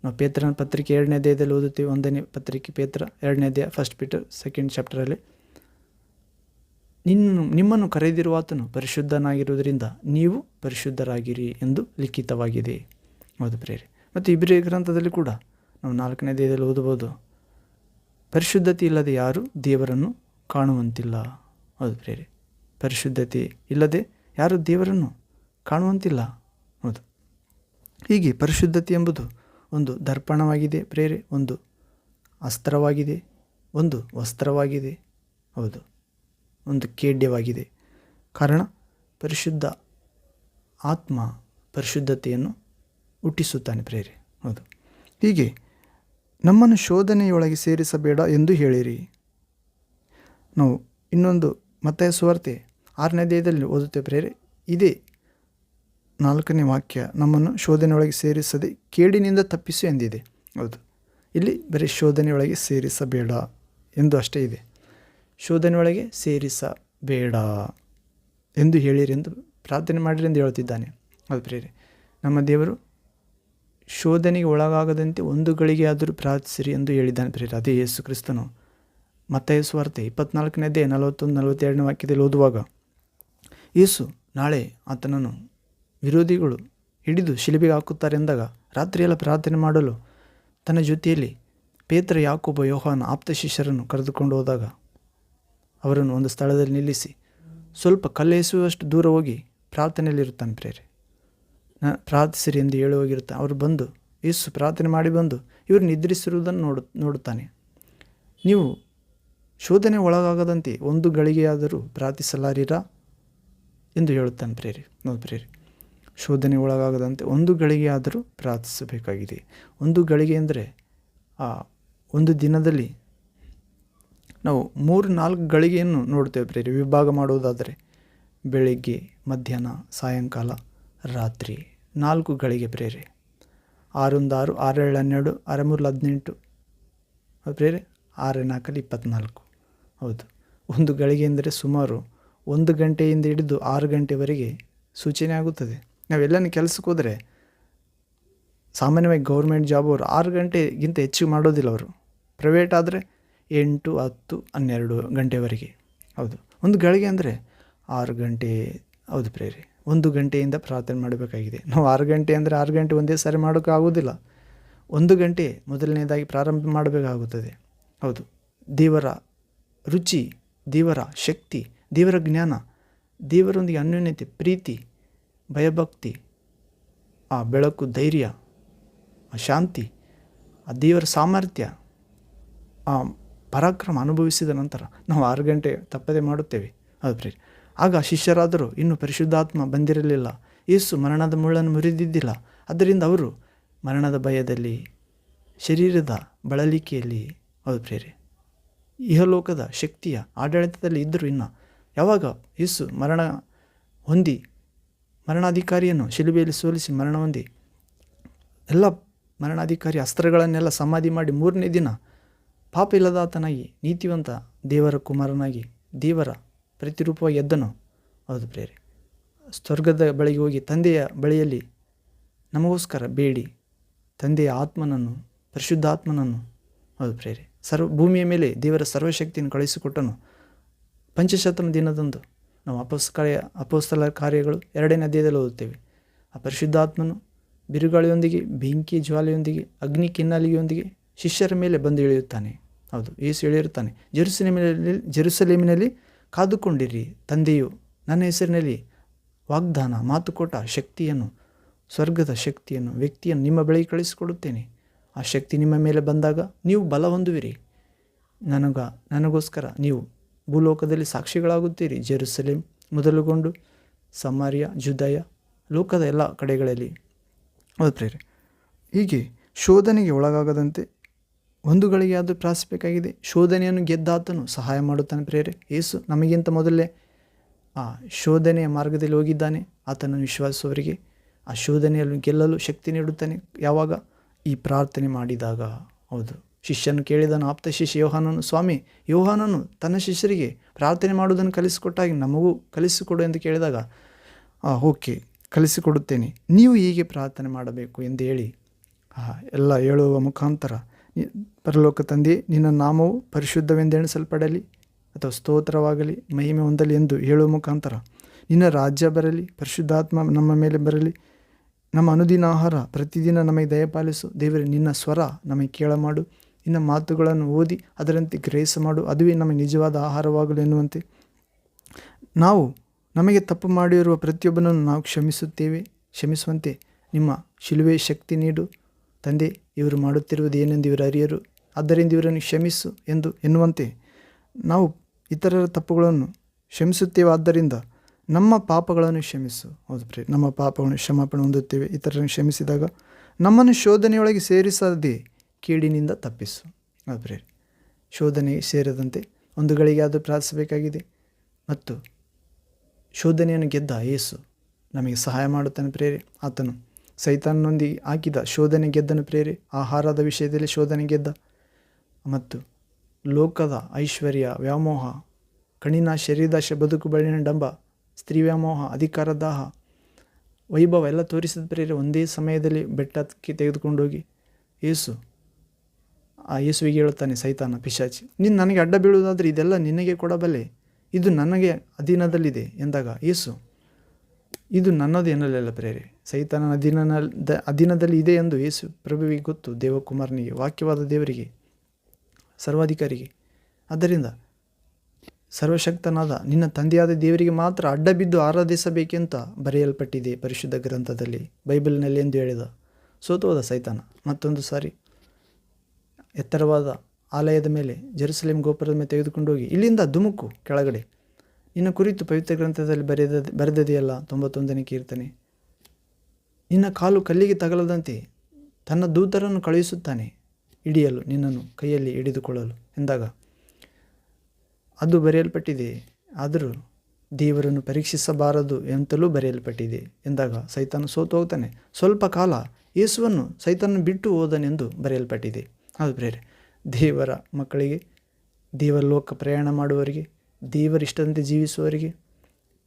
ನಾವು ಪೇತ್ರನ ಪತ್ರಿಕೆ 2ನೇ ಅಧ್ಯಾಯದಲ್ಲಿ ಓದುತ್ತೇವೆ. 1ನೇ ಪತ್ರಿಕೆ ಪೇತ್ರ 2ನೇ ಅಧ್ಯಾಯ, 1 Peter 2nd ಚಾಪ್ಟರಲ್ಲಿ, ನಿಮ್ಮನ್ನು ಕರೆದಿರುವಾತನು ಪರಿಶುದ್ಧನಾಗಿರುವುದರಿಂದ ನೀವು ಪರಿಶುದ್ಧರಾಗಿರಿ ಎಂದು ಲಿಖಿತವಾಗಿದೆ. ಹೌದು ಪ್ರೇರೆ, ಮತ್ತು ಇಬ್ರಿಯ ಗ್ರಂಥದಲ್ಲಿ ಕೂಡ ನಾವು 4ನೇ ಅಧ್ಯಾಯದಲ್ಲಿ ಓದಬಹುದು, ಪರಿಶುದ್ಧತೆ ಇಲ್ಲದೆ ಯಾರೂ ದೇವರನ್ನು ಕಾಣುವಂತಿಲ್ಲ. ಹೌದು ಪ್ರೇರೆ, ಪರಿಶುದ್ಧತೆ ಇಲ್ಲದೆ ಯಾರೂ ದೇವರನ್ನು ಕಾಣುವಂತಿಲ್ಲ. ಹೌದು, ಹೀಗೆ ಪರಿಶುದ್ಧತೆ ಎಂಬುದು ಒಂದು ದರ್ಪಣವಾಗಿದೆ ಪ್ರೇರೆ, ಒಂದು ಅಸ್ತ್ರವಾಗಿದೆ, ಒಂದು ವಸ್ತ್ರವಾಗಿದೆ. ಹೌದು, ಒಂದು ಖೇಡ್ಯವಾಗಿದೆ. ಕಾರಣ ಪರಿಶುದ್ಧ ಆತ್ಮ ಪರಿಶುದ್ಧತೆಯನ್ನು ಹುಟ್ಟಿಸುತ್ತಾನೆ ಪ್ರೇರೆ. ಹೌದು, ಹೀಗೆ ನಮ್ಮನ್ನು ಶೋಧನೆಯೊಳಗೆ ಸೇರಿಸಬೇಡ ಎಂದು ಹೇಳಿರಿ. ನಾವು ಇನ್ನೊಂದು ಮತ್ತಾಯ ಸುವಾರ್ತೆ 6ನೇ ಅಧ್ಯಾಯದಲ್ಲಿ ಓದುತ್ತೇವೆ ಪ್ರೇರೆ, ಇದೇ 4ನೇ ವಾಕ್ಯ, ನಮ್ಮನ್ನು ಶೋಧನೆಯೊಳಗೆ ಸೇರಿಸದೆ ಕೇಡಿನಿಂದ ತಪ್ಪಿಸು ಎಂದಿದೆ. ಹೌದು, ಇಲ್ಲಿ ಬರೀ ಶೋಧನೆಯೊಳಗೆ ಸೇರಿಸಬೇಡ ಎಂದು ಅಷ್ಟೇ ಇದೆ. ಶೋಧನೆಯೊಳಗೆ ಸೇರಿಸಬೇಡ ಎಂದು ಹೇಳಿರಿ ಎಂದು ಪ್ರಾರ್ಥನೆ ಮಾಡಿರಿ ಎಂದು ಹೇಳ್ತಿದ್ದಾನೆ. ಹೌದು ಪ್ರೇರೆ, ನಮ್ಮ ದೇವರು ಶೋಧನೆಗೆ ಒಳಗಾಗದಂತೆ ಒಂದು ಗಳಿಗೆ ಆದರೂ ಪ್ರಾರ್ಥಿಸಿರಿ ಎಂದು ಹೇಳಿದ್ದಾನೆ ಪ್ರೇರೆ. ಅದೇ ಯೇಸು ಕ್ರಿಸ್ತನು ಮತ್ತಾಯ ಸುವಾರ್ತೆ 24ನೇ ಅಧ್ಯಾಯ 41-42ನೇ ವಾಕ್ಯದಲ್ಲಿ ಓದುವಾಗ, ಯೇಸು ನಾಳೆ ಆತನನ್ನು ವಿರೋಧಿಗಳು ಹಿಡಿದು ಶಿಲುಬೆಗೆ ಹಾಕುತ್ತಾರೆ ಎಂದಾಗ ರಾತ್ರಿಯೆಲ್ಲ ಪ್ರಾರ್ಥನೆ ಮಾಡಲು ತನ್ನ ಜೊತೆಯಲ್ಲಿ ಪೇತ್ರ, ಯಾಕೋಬ, ಯೋಹಾನ ಆಪ್ತ ಶಿಷ್ಯರನ್ನು ಕರೆದುಕೊಂಡು ಹೋದಾಗ ಅವರನ್ನು ಒಂದು ಸ್ಥಳದಲ್ಲಿ ನಿಲ್ಲಿಸಿ ಸ್ವಲ್ಪ ಕಲ್ಲೆಸೆಯುವಷ್ಟು ದೂರ ಹೋಗಿ ಪ್ರಾರ್ಥನೆಯಲ್ಲಿರುತ್ತಾನೆ ಪ್ರೇರೆ. ಪ್ರಾರ್ಥಿಸಿರಿ ಎಂದು ಹೇಳಿ ಹೋಗಿರ್ತಾನೆ. ಅವರು ಬಂದು ಯೇಸು ಪ್ರಾರ್ಥನೆ ಮಾಡಿ ಬಂದು ಇವರು ನಿದ್ರಿಸಿರುವುದನ್ನು ನೋಡುತ್ತಾನೆ. ನೀವು ಶೋಧನೆ ಒಳಗಾಗದಂತೆ ಒಂದು ಗಳಿಗೆಯಾದರೂ ಪ್ರಾರ್ಥಿಸಲಾರಿರಾ ಎಂದು ಹೇಳುತ್ತಾನೆ ಪ್ರೇರೆ. ನೋಡಿ ಪ್ರೇರೆ, ಶೋಧನೆ ಒಳಗಾಗದಂತೆ ಒಂದು ಗಳಿಗೆಯಾದರೂ ಪ್ರಾರ್ಥಿಸಬೇಕಾಗಿದೆ. ಒಂದು ಗಳಿಗೆ ಅಂದರೆ ಒಂದು ದಿನದಲ್ಲಿ ನಾವು 3-4 ಗಳಿಗೆಯನ್ನು ನೋಡ್ತೇವೆ ಪ್ರೇರೆ. ವಿಭಾಗ ಮಾಡುವುದಾದರೆ ಬೆಳಿಗ್ಗೆ, ಮಧ್ಯಾಹ್ನ, ಸಾಯಂಕಾಲ, ರಾತ್ರಿ 4 ಗಳಿಗೆ ಪ್ರೇರೆ. 6-1-6, 6-7-12, 6-3-18 ಪ್ರೇರೆ, 6-4 24. ಹೌದು, ಒಂದು ಗಳಿಗೆ ಎಂದರೆ ಸುಮಾರು 1 ಗಂಟೆಯಿಂದ ಹಿಡಿದು 6 ಗಂಟೆವರೆಗೆ ಸೂಚನೆ ಆಗುತ್ತದೆ. ನಾವೆಲ್ಲನೂ ಕೆಲಸಕ್ಕೆ ಹೋದರೆ ಸಾಮಾನ್ಯವಾಗಿ ಗೌರ್ಮೆಂಟ್ ಜಾಬ್ ಅವರು 6 ಗಂಟೆಗಿಂತ ಹೆಚ್ಚಿಗೆ ಮಾಡೋದಿಲ್ಲ. ಅವರು ಪ್ರೈವೇಟ್ ಆದರೆ 8, 10, 12 ಗಂಟೆವರೆಗೆ. ಹೌದು, ಒಂದು ಗಳಿಗೆ ಅಂದರೆ 6 ಗಂಟೆ. ಹೌದು ಪ್ರೇರೆ, 1 ಗಂಟೆಯಿಂದ ಪ್ರಾರ್ಥನೆ ಮಾಡಬೇಕಾಗಿದೆ. ನಾವು 6 ಗಂಟೆ ಅಂದರೆ 6 ಗಂಟೆ ಒಂದೇ ಸಾರಿ ಮಾಡೋಕ್ಕಾಗೋದಿಲ್ಲ. 1 ಗಂಟೆ ಮೊದಲನೇದಾಗಿ ಪ್ರಾರಂಭ ಮಾಡಬೇಕಾಗುತ್ತದೆ. ಹೌದು, ದೇವರ ರುಚಿ, ದೇವರ ಶಕ್ತಿ, ದೇವರ ಜ್ಞಾನ, ದೇವರೊಂದಿಗೆ ಅನ್ಯೋನ್ಯತೆ, ಪ್ರೀತಿ, ಭಯಭಕ್ತಿ, ಆ ಬೆಳಕು, ಧೈರ್ಯ, ಆ ಶಾಂತಿ, ಆ ದೇವರ ಸಾಮರ್ಥ್ಯ, ಆ ಪರಾಕ್ರಮ ಅನುಭವಿಸಿದ ನಂತರ ನಾವು 6 ಗಂಟೆ ತಪ್ಪದೆ ಮಾಡುತ್ತೇವೆ. ಹೌದು ಪ್ರೇರೆ. ಆಗ ಶಿಷ್ಯರಾದರೂ ಇನ್ನೂ ಪರಿಶುದ್ಧಾತ್ಮ ಬಂದಿರಲಿಲ್ಲ, ಯೇಸು ಮರಣದ ಮುಳ್ಳನ್ನು ಮುರಿದಿದ್ದಿಲ್ಲ. ಆದ್ದರಿಂದ ಅವರು ಮರಣದ ಭಯದಲ್ಲಿ, ಶರೀರದ ಬಳಲಿಕೆಯಲ್ಲಿ, ಹೌದು ಪ್ರೇರೆ, ಇಹಲೋಕದ ಶಕ್ತಿಯ ಆಡಳಿತದಲ್ಲಿ ಇದ್ದರು. ಇನ್ನು ಯಾವಾಗ ಯೇಸು ಮರಣ ಹೊಂದಿ, ಮರಣಾಧಿಕಾರಿಯನ್ನು ಶಿಲುಬೆಯಲ್ಲಿ ಸೋಲಿಸಿ ಮರಣ ಹೊಂದಿ, ಎಲ್ಲ ಮರಣಾಧಿಕಾರಿ ಅಸ್ತ್ರಗಳನ್ನೆಲ್ಲ ಸಮಾಧಿ ಮಾಡಿ 3ನೇ ದಿನ ಪಾಪ ಇಲ್ಲದಾತನಾಗಿ, ನೀತಿವಂತ ದೇವರ ಕುಮಾರನಾಗಿ, ದೇವರ ಪ್ರತಿರೂಪವಾಗಿ ಎದ್ದನು. ಹೌದು ಪ್ರೇರೆ. ಸ್ವರ್ಗದ ಬಳಿಗೆ ಹೋಗಿ ತಂದೆಯ ಬಳಿಯಲ್ಲಿ ನಮಗೋಸ್ಕರ ಬೇಡಿ ತಂದೆಯ ಆತ್ಮನನ್ನು, ಪರಿಶುದ್ಧಾತ್ಮನನ್ನು, ಹೌದು ಪ್ರೇರೆ, ಭೂಮಿಯ ಮೇಲೆ ದೇವರ ಸರ್ವಶಕ್ತಿಯನ್ನು ಕಳಿಸಿಕೊಟ್ಟನು. ಪಂಚಶತಮ ದಿನದಂದು ನಾವು ಅಪೊಸ್ತಲರ ಕಾರ್ಯಗಳು 2ನೇ ಅಧ್ಯಾಯದಲ್ಲಿ ಓದುತ್ತೇವೆ. ಆ ಪರಿಶುದ್ಧಾತ್ಮನು ಬಿರುಗಾಳಿಯೊಂದಿಗೆ, ಬೆಂಕಿ ಜ್ವಾಲೆಯೊಂದಿಗೆ, ಅಗ್ನಿ ಕಿನ್ನಲಿಗೆಯೊಂದಿಗೆ ಶಿಷ್ಯರ ಮೇಲೆ ಬಂದು ಇಳಿಯುತ್ತಾನೆ. ಹೌದು, ಯೇಸು ಹೇಳಿರುತ್ತಾನೆ, ಜೆರುಸಲೇಮಿನಲ್ಲಿ ಕಾದುಕೊಂಡಿರಿ, ತಂದೆಯು ನನ್ನ ಹೆಸರಿನಲ್ಲಿ ವಾಗ್ದಾನ ಮಾತು ಕೊಟ್ಟ ಶಕ್ತಿಯನ್ನು, ಸ್ವರ್ಗದ ಶಕ್ತಿಯನ್ನು, ವ್ಯಕ್ತಿಯನ್ನು ನಿಮ್ಮ ಬಳಿಗೆ ಕಳಿಸಿಕೊಡುತ್ತೇನೆ. ಆ ಶಕ್ತಿ ನಿಮ್ಮ ಮೇಲೆ ಬಂದಾಗ ನೀವು ಬಲ ಹೊಂದುವಿರಿ. ನನಗೋಸ್ಕರ ನೀವು ಭೂಲೋಕದಲ್ಲಿ ಸಾಕ್ಷಿಗಳಾಗುತ್ತೀರಿ. ಜೆರುಸಲೇಮ್ ಮೊದಲುಗೊಂಡು ಸಮಾರ್ಯ, ಜುದಾಯ, ಲೋಕದ ಎಲ್ಲ ಕಡೆಗಳಲ್ಲಿ. ಹೌದು ಪ್ರೇರೆ. ಹೀಗೆ ಶೋಧನೆಗೆ ಒಳಗಾಗದಂತೆ 1 ಗಳಿಗೆ ಆದರೂ ಪ್ರಾರ್ಥಿಸಬೇಕಾಗಿದೆ. ಶೋಧನೆಯನ್ನು ಗೆದ್ದಾತನು ಸಹಾಯ ಮಾಡುತ್ತಾನೆ ಪ್ರೇರೆ. ಯೇಸು ನಮಗಿಂತ ಮೊದಲೇ ಆ ಶೋಧನೆಯ ಮಾರ್ಗದಲ್ಲಿ ಹೋಗಿದ್ದಾನೆ. ಆತನನ್ನು ವಿಶ್ವಾಸಿಸುವವರಿಗೆ ಆ ಶೋಧನೆಯನ್ನು ಗೆಲ್ಲಲು ಶಕ್ತಿ ನೀಡುತ್ತಾನೆ. ಯಾವಾಗ? ಈ ಪ್ರಾರ್ಥನೆ ಮಾಡಿದಾಗ. ಹೌದು, ಶಿಷ್ಯನು ಕೇಳಿದನು, ಆಪ್ತ ಶಿಷ್ಯ ಯೋಹಾನನು, ಸ್ವಾಮಿ, ಯೋಹಾನನು ತನ್ನ ಶಿಷ್ಯರಿಗೆ ಪ್ರಾರ್ಥನೆ ಮಾಡುವುದನ್ನು ಕಲಿಸಿಕೊಟ್ಟಾಗಿ ನಮಗೂ ಕಲಿಸಿಕೊಡು ಎಂದು ಕೇಳಿದಾಗ, ಓಕೆ, ಕಲಿಸಿಕೊಡುತ್ತೇನೆ, ನೀವು ಹೀಗೆ ಪ್ರಾರ್ಥನೆ ಮಾಡಬೇಕು ಎಂದು ಹೇಳಿ ಎಲ್ಲ ಹೇಳುವ ಮುಖಾಂತರ, ಪರಲೋಕ ತಂದೆ, ನಿನ್ನ ನಾಮವು ಪರಿಶುದ್ಧವೆಂದೆಣಿಸಲ್ಪಡಲಿ ಅಥವಾ ಸ್ತೋತ್ರವಾಗಲಿ, ಮಹಿಮೆ ಹೊಂದಲಿ ಎಂದು ಹೇಳುವ ಮುಖಾಂತರ, ನಿನ್ನ ರಾಜ್ಯ ಬರಲಿ, ಪರಿಶುದ್ಧಾತ್ಮ ನಮ್ಮ ಮೇಲೆ ಬರಲಿ, ನಮ್ಮ ಅನುದಿನ ಆಹಾರ ಪ್ರತಿದಿನ ನಮಗೆ ದಯಪಾಲಿಸು. ದೇವರೇ, ನಿನ್ನ ಸ್ವರ ನಮಗೆ ಕೇಳಮಾಡು, ನಿನ್ನ ಮಾತುಗಳನ್ನು ಓದಿ ಅದರಂತೆ ಗ್ರಹಿಸ ಮಾಡು, ಅದುವೇ ನಮಗೆ ನಿಜವಾದ ಆಹಾರವಾಗಲು ಎನ್ನುವಂತೆ ನಮಗೆ ತಪ್ಪು ಮಾಡಿರುವ ಪ್ರತಿಯೊಬ್ಬನನ್ನು ನಾವು ಕ್ಷಮಿಸುವಂತೆ ನಿಮ್ಮ ಶಿಲುವೆ ಶಕ್ತಿ ನೀಡು ತಂದೆ. ಇವರು ಮಾಡುತ್ತಿರುವುದು ಏನೆಂದು ಇವರು ಅರಿಯರು, ಆದ್ದರಿಂದ ಇವರನ್ನು ಕ್ಷಮಿಸು ಎನ್ನುವಂತೆ ನಾವು ಇತರರ ತಪ್ಪುಗಳನ್ನು ಕ್ಷಮಿಸುತ್ತೇವೆ. ಆದ್ದರಿಂದ ನಮ್ಮ ಪಾಪಗಳನ್ನು ಕ್ಷಮಿಸು. ಹೌದು ಪ್ರಿಯ, ನಮ್ಮ ಪಾಪಗಳನ್ನು ಕ್ಷಮಾಪಣೆ ಹೊಂದುತ್ತೇವೆ. ಇತರರನ್ನು ಕ್ಷಮಿಸಿದಾಗ ನಮ್ಮನ್ನು ಶೋಧನೆಯೊಳಗೆ ಸೇರಿಸದೆ ಕೇಡಿನಿಂದ ತಪ್ಪಿಸು. ಹೌದು ಪ್ರಿಯ, ಶೋಧನೆಗೆ ಸೇರದಂತೆ 1 ಗಳಿಗೆ ಆದರೂ ಪ್ರಾರ್ಥಿಸಬೇಕಾಗಿದೆ. ಮತ್ತು ಶೋಧನೆಯನ್ನು ಗೆದ್ದ ಯೇಸು ನಮಗೆ ಸಹಾಯ ಮಾಡುತ್ತಾನೆ ಪ್ರೇರೆ. ಆತನು ಸೈತಾನನೊಂದಿಗೆ ಹಾಕಿದ ಶೋಧನೆ ಗೆದ್ದನು ಪ್ರೇರೆ. ಆಹಾರದ ವಿಷಯದಲ್ಲಿ ಶೋಧನೆ ಗೆದ್ದ, ಮತ್ತು ಲೋಕದ ಐಶ್ವರ್ಯ, ವ್ಯಾಮೋಹ, ಕಣ್ಣಿನ ಶರೀರದಾಶ, ಬದುಕು ಬಳಿನ ಡಂಬ, ಸ್ತ್ರೀ ವ್ಯಾಮೋಹ, ಅಧಿಕಾರ ದಾಹ, ವೈಭವ ಎಲ್ಲ ತೋರಿಸಿದ ಪ್ರೇರೆ ಒಂದೇ ಸಮಯದಲ್ಲಿ ಬೆಟ್ಟಕ್ಕೆ ತೆಗೆದುಕೊಂಡೋಗಿ ಯೇಸುವಿಗೆ ಹೇಳುತ್ತಾನೆ ಸೈತಾನ, ಪಿಶಾಚಿ, ನೀನು ನನಗೆ ಅಡ್ಡ ಬೀಳುವುದಾದರೆ ಇದೆಲ್ಲ ನಿನಗೆ ಕೊಡಬಲ್ಲೆ, ಇದು ನನಗೆ ಅಧೀನದಲ್ಲಿದೆ ಎಂದಾಗ ಯೇಸು, ಇದು ನನ್ನದು ಎನ್ನಲಿಲ್ಲ ಪ್ರೇರೆ, ಸೈತಾನನ ಅಧೀನದಲ್ಲಿ ಇದೆ ಎಂದು ಯೇಸು ಪ್ರಭುವಿಗೆ ಗೊತ್ತು, ದೇವಕುಮಾರನಿಗೆ, ವಾಕ್ಯವಾದ ದೇವರಿಗೆ, ಸರ್ವಾಧಿಕಾರಿಗೆ. ಆದ್ದರಿಂದ ಸರ್ವಶಕ್ತನಾದ ನಿನ್ನ ತಂದೆಯಾದ ದೇವರಿಗೆ ಮಾತ್ರ ಅಡ್ಡ ಬಿದ್ದು ಆರಾಧಿಸಬೇಕೆಂತ ಬರೆಯಲ್ಪಟ್ಟಿದೆ ಪರಿಶುದ್ಧ ಗ್ರಂಥದಲ್ಲಿ, ಬೈಬಲ್ನಲ್ಲಿ ಎಂದು ಹೇಳಿದ. ಸೋತೋದ ಸೈತಾನ. ಮತ್ತೊಂದು ಸಾರಿ ಎತ್ತರವಾದ ಆಲಯದ ಮೇಲೆ, ಜೆರುಸಲೇಮ್ ಗೋಪುರದ ಮೇಲೆ ತೆಗೆದುಕೊಂಡು ಹೋಗಿ, ಇಲ್ಲಿಂದ ಧುಮುಕು ಕೆಳಗಡೆ, ನಿನ್ನ ಕುರಿತು ಪವಿತ್ರ ಗ್ರಂಥದಲ್ಲಿ ಬರೆದದೆಯಲ್ಲ, 91ನೇ ಕೀರ್ತನೆ, ನಿನ್ನ ಕಾಲು ಕಲ್ಲಿಗೆ ತಗಲದಂತೆ ತನ್ನ ದೂತರನ್ನು ಕಳುಹಿಸುತ್ತಾನೆ ಹಿಡಿಯಲು, ನಿನ್ನನ್ನು ಕೈಯಲ್ಲಿ ಹಿಡಿದುಕೊಳ್ಳಲು ಎಂದಾಗ ಅದು ಬರೆಯಲ್ಪಟ್ಟಿದೆ. ಆದರೂ ದೇವರನ್ನು ಪರೀಕ್ಷಿಸಬಾರದು ಎಂತಲೂ ಬರೆಯಲ್ಪಟ್ಟಿದೆ ಎಂದಾಗ ಸೈತಾನ ಸೋತು ಹೋಗ್ತಾನೆ. ಸ್ವಲ್ಪ ಕಾಲ ಯೇಸುವನ್ನು ಸೈತಾನನ್ನು ಬಿಟ್ಟು ಹೋದನೆಂದು ಬರೆಯಲ್ಪಟ್ಟಿದೆ. ಅದು ಬೇರೆ. ದೇವರ ಮಕ್ಕಳಿಗೆ, ದೇವರ ಲೋಕ ಪ್ರಯಾಣ ಮಾಡುವವರಿಗೆ, ದೇವರಿಷ್ಟದಂತೆ ಜೀವಿಸುವವರಿಗೆ,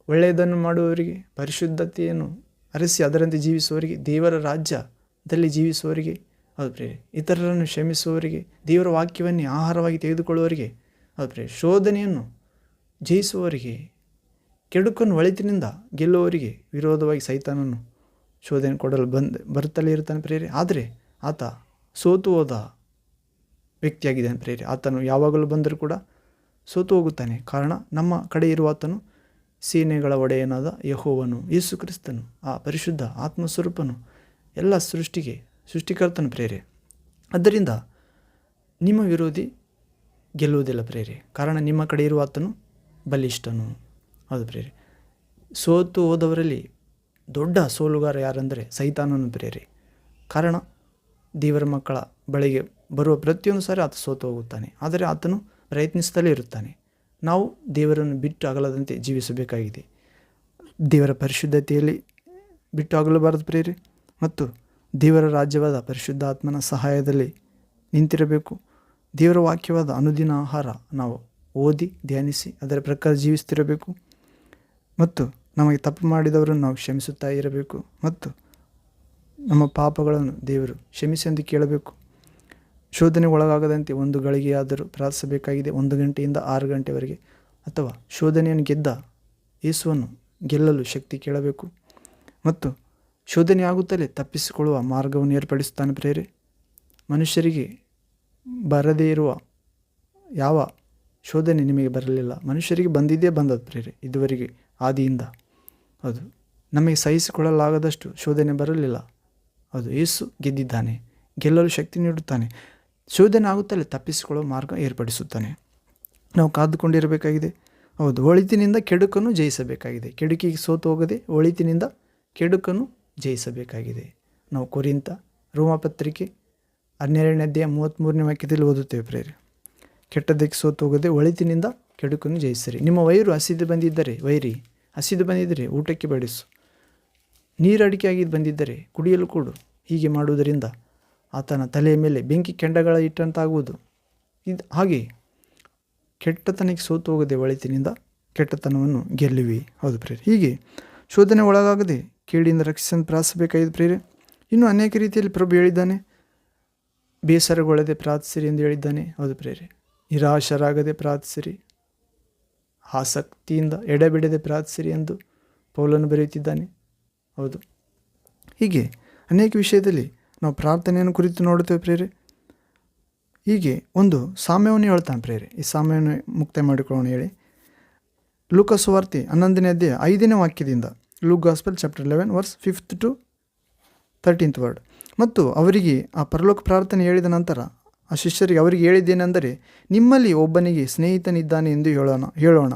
ಒಳ್ಳೆಯದನ್ನು ಮಾಡುವವರಿಗೆ, ಪರಿಶುದ್ಧತೆಯನ್ನು ಅರಸಿ ಅದರಂತೆ ಜೀವಿಸುವವರಿಗೆ, ದೇವರ ರಾಜ್ಯದಲ್ಲಿ ಜೀವಿಸುವವರಿಗೆ, ಹೌದು ಪ್ರಿಯರೇ, ಇತರರನ್ನು ಕ್ಷಮಿಸುವವರಿಗೆ, ದೇವರ ವಾಕ್ಯವನ್ನೇ ಆಹಾರವಾಗಿ ತೆಗೆದುಕೊಳ್ಳುವವರಿಗೆ, ಹೌದು ಪ್ರಿಯರೇ, ಶೋಧನೆಯನ್ನು ಜಯಿಸುವವರಿಗೆ, ಕೆಡುಕನ್ನು ಒಳಿತಿನಿಂದ ಗೆಲ್ಲುವವರಿಗೆ ವಿರೋಧವಾಗಿ ಸೈತಾನನು ಶೋಧನೆ ಕೊಡಲು ಬರುತ್ತಲೇ ಇರ್ತಾನೆ ಪ್ರಿಯರೇ. ಆದರೆ ಆತ ಸೋತು ಹೋದ ವ್ಯಕ್ತಿಯಾಗಿದ್ದಾನೆ ಪ್ರಿಯರೇ. ಆತನು ಯಾವಾಗಲೂ ಬಂದರೂ ಕೂಡ ಸೋತು ಹೋಗುತ್ತಾನೆ. ಕಾರಣ ನಮ್ಮ ಕಡೆ ಇರುವ ಆತನು ಸೇನೆಗಳ ಒಡೆಯನಾದ ಯೆಹೋವನು, ಯೇಸು ಕ್ರಿಸ್ತನು, ಆ ಪರಿಶುದ್ಧ ಆತ್ಮಸ್ವರೂಪನು, ಎಲ್ಲ ಸೃಷ್ಟಿಕರ್ತನು ಪ್ರಿಯರೇ. ಆದ್ದರಿಂದ ನಿಮ್ಮ ವಿರೋಧಿ ಗೆಲ್ಲುವುದಿಲ್ಲ ಪ್ರಿಯರೇ. ಕಾರಣ ನಿಮ್ಮ ಕಡೆ ಇರುವ ಆತನು ಬಲಿಷ್ಠನು. ಹೌದು ಪ್ರಿಯರೇ, ಸೋತು ಹೋದವರಲ್ಲಿ ದೊಡ್ಡ ಸೋಲುಗಾರ ಯಾರೆಂದರೆ ಸೈತಾನನು ಪ್ರಿಯರೇ. ಕಾರಣ ದೇವರ ಮಕ್ಕಳ ಬಳಿಗೆ ಬರುವ ಪ್ರತಿಯೊಂದು ಸಾರಿ ಆತ ಸೋತು ಹೋಗುತ್ತಾನೆ. ಆದರೆ ಆತನು ಪ್ರಯತ್ನಿಸುತ್ತಲೇ ಇರುತ್ತಾನೆ. ನಾವು ದೇವರನ್ನು ಬಿಟ್ಟು ಅಗಲದಂತೆ ಜೀವಿಸಬೇಕಾಗಿದೆ. ದೇವರ ಪರಿಶುದ್ಧತೆಯಲ್ಲಿ ಬಿಟ್ಟು ಅಗಲಬಾರದು ಪ್ರಿಯರೇ. ಮತ್ತು ದೇವರ ರಾಜ್ಯವಾದ ಪರಿಶುದ್ಧಾತ್ಮನ ಸಹಾಯದಲ್ಲಿ ನಿಂತಿರಬೇಕು. ದೇವರ ವಾಕ್ಯವಾದ ಅನುದಿನ ಆಹಾರ ನಾವು ಓದಿ ಧ್ಯಾನಿಸಿ ಅದರ ಪ್ರಕಾರ ಜೀವಿಸ್ತಿರಬೇಕು. ಮತ್ತು ನಮಗೆ ತಪ್ಪು ಮಾಡಿದವರನ್ನು ನಾವು ಕ್ಷಮಿಸುತ್ತಾ ಇರಬೇಕು. ಮತ್ತು ನಮ್ಮ ಪಾಪಗಳನ್ನು ದೇವರು ಕ್ಷಮಿಸಿ ಎಂದು ಕೇಳಬೇಕು. ಶೋಧನೆಗೆ ಒಳಗಾಗದಂತೆ 1 ಗಳಿಗೆಯಾದರೂ ಪ್ರಾರ್ಥಿಸಬೇಕಾಗಿದೆ. 1 ಗಂಟೆಯಿಂದ 6 ಗಂಟೆವರೆಗೆ. ಅಥವಾ ಶೋಧನೆಯನ್ನು ಗೆದ್ದ ಯೇಸುವನ್ನು ಗೆಲ್ಲಲು ಶಕ್ತಿ ಕೇಳಬೇಕು. ಮತ್ತು ಶೋಧನೆ ಆಗುತ್ತಲೇ ತಪ್ಪಿಸಿಕೊಳ್ಳುವ ಮಾರ್ಗವನ್ನು ಏರ್ಪಡಿಸುತ್ತಾನೆ ಪ್ರಿಯರೇ. ಮನುಷ್ಯರಿಗೆ ಬರದೇ ಇರುವ ಯಾವ ಶೋಧನೆ ನಿಮಗೆ ಬರಲಿಲ್ಲ. ಮನುಷ್ಯರಿಗೆ ಬಂದದ್ದು ಪ್ರಿಯರೇ ಇದುವರೆಗೆ ಆದಿಯಿಂದ. ಅದು ನಮಗೆ ಸಹಿಸಿಕೊಳ್ಳಲಾಗದಷ್ಟು ಶೋಧನೆ ಬರಲಿಲ್ಲ. ಅದು ಯೇಸು ಗೆದ್ದಿದ್ದಾನೆ, ಗೆಲ್ಲಲು ಶಕ್ತಿ ನೀಡುತ್ತಾನೆ. ಶೋಧನೆ ಆಗುತ್ತಲೇ ತಪ್ಪಿಸಿಕೊಳ್ಳುವ ಮಾರ್ಗ ಏರ್ಪಡಿಸುತ್ತಾನೆ. ನಾವು ಕಾದುಕೊಂಡಿರಬೇಕಾಗಿದೆ. ಹೌದು, ಒಳಿತಿನಿಂದ ಕೆಡುಕನ್ನು ಜಯಿಸಬೇಕಾಗಿದೆ. ಕೆಡುಕಿಗೆ ಸೋತು ಹೋಗದೆ ಒಳಿತಿನಿಂದ ಕೆಡುಕನ್ನು ಜಯಿಸಬೇಕಾಗಿದೆ. ನಾವು ಕೊರಿಂಥ ರೋಮಪತ್ರಿಕೆ 12ನೇ ಅಧ್ಯಾಯ 33ನೇ ವಾಕ್ಯದಲ್ಲಿ ಓದುತ್ತೇವೆ ಪ್ರಿಯರೇ. ಕೆಟ್ಟದ್ದಕ್ಕೆ ಸೋತು ಹೋಗದೆ ಒಳಿತಿನಿಂದ ಕೆಡುಕನ್ನು ಜಯಿಸಿರಿ. ನಿಮ್ಮ ವೈರಿ ಹಸಿದು ಬಂದಿದ್ದರೆ ಊಟಕ್ಕೆ ಬಡಿಸು. ನೀರು ಅಡಿಕೆಯಾಗಿ ಬಂದಿದ್ದರೆ ಕುಡಿಯಲು ಕೊಡು. ಹೀಗೆ ಮಾಡುವುದರಿಂದ ಆತನ ತಲೆಯ ಮೇಲೆ ಬೆಂಕಿ ಕೆಂಡಗಳ ಇಟ್ಟಂತಾಗುವುದು. ಹಾಗೆ ಕೆಟ್ಟತನಕ್ಕೆ ಸೋತು ಹೋಗದೆ ಒಳಿತಿನಿಂದ ಕೆಟ್ಟತನವನ್ನು ಗೆಲ್ಲುವಿ. ಹೌದು ಪ್ರಿಯರೇ, ಹೀಗೆ ಶೋಧನೆ ಒಳಗಾಗದೆ ಕೇಡಿಯಿಂದ ರಕ್ಷಿಸಲು ಪ್ರಾರ್ಥಿಸಬೇಕಾಗಿದೆ ಪ್ರಿಯರೇ. ಇನ್ನೂ ಅನೇಕ ರೀತಿಯಲ್ಲಿ ಪ್ರಭು ಹೇಳಿದ್ದಾನೆ. ಬೇಸರಗೊಳ್ಳದೆ ಪ್ರಾರ್ಥಿಸಿರಿ ಎಂದು ಹೇಳಿದ್ದಾನೆ. ಹೌದು ಪ್ರಿಯರೇ, ನಿರಾಶರಾಗದೆ ಪ್ರಾರ್ಥಿಸಿರಿ, ಆಸಕ್ತಿಯಿಂದ ಎಡೆಬಿಡದೆ ಪ್ರಾರ್ಥಿಸಿರಿ ಎಂದು ಪೌಲನು ಬರೆಯುತ್ತಿದ್ದಾನೆ. ಹೌದು, ಹೀಗೆ ಅನೇಕ ವಿಷಯದಲ್ಲಿ ನಾವು ಪ್ರಾರ್ಥನೆಯನ್ನು ಕುರಿತು ನೋಡುತ್ತೇವೆ ಪ್ರಿಯರೇ. ಹೀಗೆ ಒಂದು ಸಾಮ್ಯವನ್ನು ಹೇಳ್ತಾನೆ ಪ್ರಿಯರೇ. ಈ ಸಾಮ್ಯವನ್ನು ಮುಕ್ತಾಯ ಮಾಡಿಕೊಳ್ಳೋಣ ಹೇಳಿ. ಲೂಕ ಸುವಾರ್ತೆ 11ನೇ ಅಧ್ಯಾಯ 5ನೇ ವಾಕ್ಯದಿಂದ. Luke gospel chapter 11 verse 5th to 13th word. ಮತ್ತು ಅವರಿಗೆ ಆ ಪರಲೋಕ ಪ್ರಾರ್ಥನೆ ಹೇಳಿದ ನಂತರ ಆ ಶಿಷ್ಯರಿಗೆ ಅವರಿಗೆ ಹೇಳಿದ್ದೇನೆಂದರೆ, ನಿಮ್ಮಲ್ಲಿ ಒಬ್ಬನಿಗೆ ಸ್ನೇಹಿತನಿದ್ದಾನೆ ಎಂದು ಹೇಳೋಣ.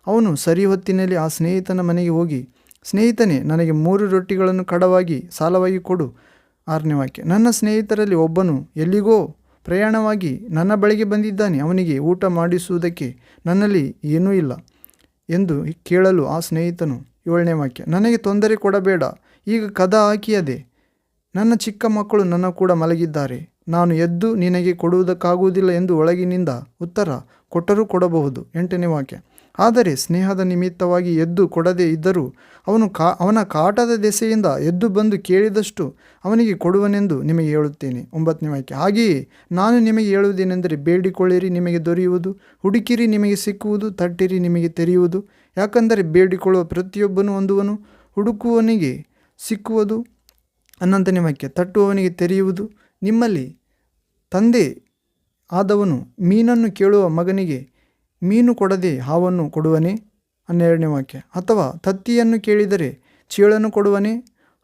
ಅವನು ಸರಿ ಹೊತ್ತಿನಲ್ಲಿ ಆ ಸ್ನೇಹಿತನ ಮನೆಗೆ ಹೋಗಿ, ಸ್ನೇಹಿತನೇ, ನನಗೆ 3 ರೊಟ್ಟಿಗಳನ್ನು ಕಡವಾಗಿ ಸಾಲವಾಗಿ ಕೊಡು. 6ನೇ ವಾಕ್ಯ. ನನ್ನ ಸ್ನೇಹಿತರಲ್ಲಿ ಒಬ್ಬನು ಎಲ್ಲಿಗೋ ಪ್ರಯಾಣವಾಗಿ ನನ್ನ ಬಳಿಗೆ ಬಂದಿದ್ದಾನೆ. ಅವನಿಗೆ ಊಟ ಮಾಡಿಸುವುದಕ್ಕೆ ನನ್ನಲ್ಲಿ ಏನೂ ಇಲ್ಲ ಎಂದು ಕೇಳಲು ಆ ಸ್ನೇಹಿತನು 7ನೇ ವಾಕ್ಯ. ನನಗೆ ತೊಂದರೆ ಕೊಡಬೇಡ, ಈಗ ಕದ ಹಾಕಿಯದೆ ನನ್ನ ಚಿಕ್ಕ ಮಕ್ಕಳು ನನ್ನ ಕೂಡ ಮಲಗಿದ್ದಾರೆ. ನಾನು ಎದ್ದು ನಿನಗೆ ಕೊಡುವುದಕ್ಕಾಗುವುದಿಲ್ಲ ಎಂದು ಒಳಗಿನಿಂದ ಉತ್ತರ ಕೊಟ್ಟರೂ ಕೊಡಬಹುದು. 8ನೇ ವಾಕ್ಯ. ಆದರೆ ಸ್ನೇಹದ ನಿಮಿತ್ತವಾಗಿ ಎದ್ದು ಕೊಡದೇ ಇದ್ದರೂ ಅವನ ಕಾಟದ ದೆಸೆಯಿಂದ ಎದ್ದು ಬಂದು ಕೇಳಿದಷ್ಟು ಅವನಿಗೆ ಕೊಡುವನೆಂದು ನಿಮಗೆ ಹೇಳುತ್ತೇನೆ. 9ನೇ ವಾಕ್ಯ. ಹಾಗೆಯೇ ನಾನು ನಿಮಗೆ ಹೇಳುವುದೇನೆಂದರೆ, ಬೇಡಿಕೊಳ್ಳಿರಿ ನಿಮಗೆ ದೊರೆಯುವುದು, ಹುಡುಕಿರಿ ನಿಮಗೆ ಸಿಕ್ಕುವುದು, ತಟ್ಟಿರಿ ನಿಮಗೆ ತೆರೆಯುವುದು. ಯಾಕಂದರೆ ಬೇಡಿಕೊಳ್ಳುವ ಪ್ರತಿಯೊಬ್ಬನು ಹೊಂದುವನು, ಹುಡುಕುವವನಿಗೆ ಸಿಕ್ಕುವುದು. 11ನೇ ವಾಕ್ಯ. ತಟ್ಟುವವನಿಗೆ ತೆರೆಯುವುದು. ನಿಮ್ಮಲ್ಲಿ ತಂದೆ ಆದವನು ಮೀನನ್ನು ಕೇಳುವ ಮಗನಿಗೆ ಮೀನು ಕೊಡದೆ ಹಾವನ್ನು ಕೊಡುವನೇ? 12ನೇ ವಾಕ್ಯ. ಅಥವಾ ತತ್ತಿಯನ್ನು ಕೇಳಿದರೆ ಚೇಳನ್ನು ಕೊಡುವನೇ?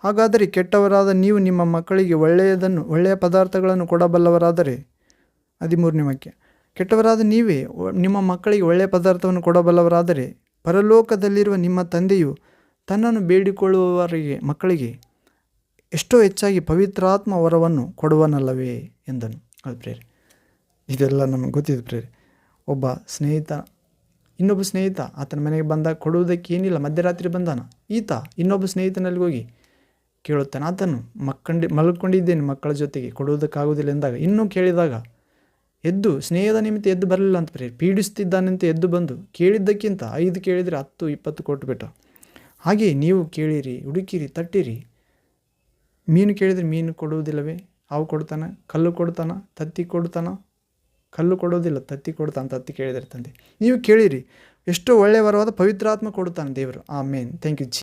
ಹಾಗಾದರೆ ಕೆಟ್ಟವರಾದ ನೀವು ನಿಮ್ಮ ಮಕ್ಕಳಿಗೆ ಒಳ್ಳೆಯ ಪದಾರ್ಥಗಳನ್ನು ಕೊಡಬಲ್ಲವರಾದರೆ. 13ನೇ ವಾಕ್ಯ. ಕೆಟ್ಟವರಾದ ನೀವೇ ನಿಮ್ಮ ಮಕ್ಕಳಿಗೆ ಒಳ್ಳೆಯ ಪದಾರ್ಥವನ್ನು ಕೊಡಬಲ್ಲವರಾದರೆ ಪರಲೋಕದಲ್ಲಿರುವ ನಿಮ್ಮ ತಂದೆಯು ತನ್ನನ್ನು ಬೇಡಿಕೊಳ್ಳುವವರಿಗೆ ಮಕ್ಕಳಿಗೆ ಎಷ್ಟೋ ಹೆಚ್ಚಾಗಿ ಪವಿತ್ರಾತ್ಮ ವರವನ್ನು ಕೊಡುವನಲ್ಲವೇ ಎಂದನು. ಅದು ಪ್ರೇರೆ, ಇದೆಲ್ಲ ನಮಗೆ ಗೊತ್ತಿದೆ ಪ್ರೇರೆ. ಒಬ್ಬ ಸ್ನೇಹಿತ ಇನ್ನೊಬ್ಬ ಸ್ನೇಹಿತ ಆತನ ಮನೆಗೆ ಬಂದಾಗ ಕೊಡುವುದಕ್ಕೆ ಏನಿಲ್ಲ, ಮಧ್ಯರಾತ್ರಿ ಬಂದಾನ. ಈತ ಇನ್ನೊಬ್ಬ ಸ್ನೇಹಿತನಲ್ಲಿ ಹೋಗಿ ಕೇಳುತ್ತಾನೆ. ಆತನು ಮಲ್ಕೊಂಡಿದ್ದೇನೆ ಮಕ್ಕಳ ಜೊತೆಗೆ, ಕೊಡುವುದಕ್ಕಾಗುವುದಿಲ್ಲ ಎಂದಾಗ ಇನ್ನೂ ಕೇಳಿದಾಗ ಎದ್ದು ಸ್ನೇಹದ ನಿಮಿತ್ತ ಎದ್ದು ಬರಲಿಲ್ಲ ಅಂತ ಪ್ರೇರೆ, ಪೀಡಿಸ್ತಿದ್ದಾನಂತೆ ಎದ್ದು ಬಂದು ಕೇಳಿದ್ದಕ್ಕಿಂತ 5 ಕೇಳಿದರೆ 10, 20 ಕೊಟ್ಟುಬಿಟ್ಟ. ಹಾಗೆಯೇ ನೀವು ಕೇಳಿರಿ, ಹುಡುಕಿರಿ, ತಟ್ಟಿರಿ. ಮೀನು ಕೇಳಿದರೆ ಮೀನು ಕೊಡುವುದಿಲ್ಲವೇ? ಹಾವು ಕೊಡ್ತಾನೆ, ಕಲ್ಲು ಕೊಡ್ತಾನೆ, ತತ್ತಿ ಕೊಡ್ತಾನೆ. ಕಲ್ಲು ಕೊಡೋದಿಲ್ಲ, ತತ್ತಿ ಕೊಡ್ತಾನೆ. ತತ್ತಿ ಕೇಳಿದರೆ ತಂದೆ ನೀವು ಕೇಳಿರಿ, ಎಷ್ಟೋ ಒಳ್ಳೆಯ ವರವಾದ ಪವಿತ್ರಾತ್ಮ ಕೊಡ್ತಾನೆ ದೇವರು. ಆಮೇನ್. Thank you.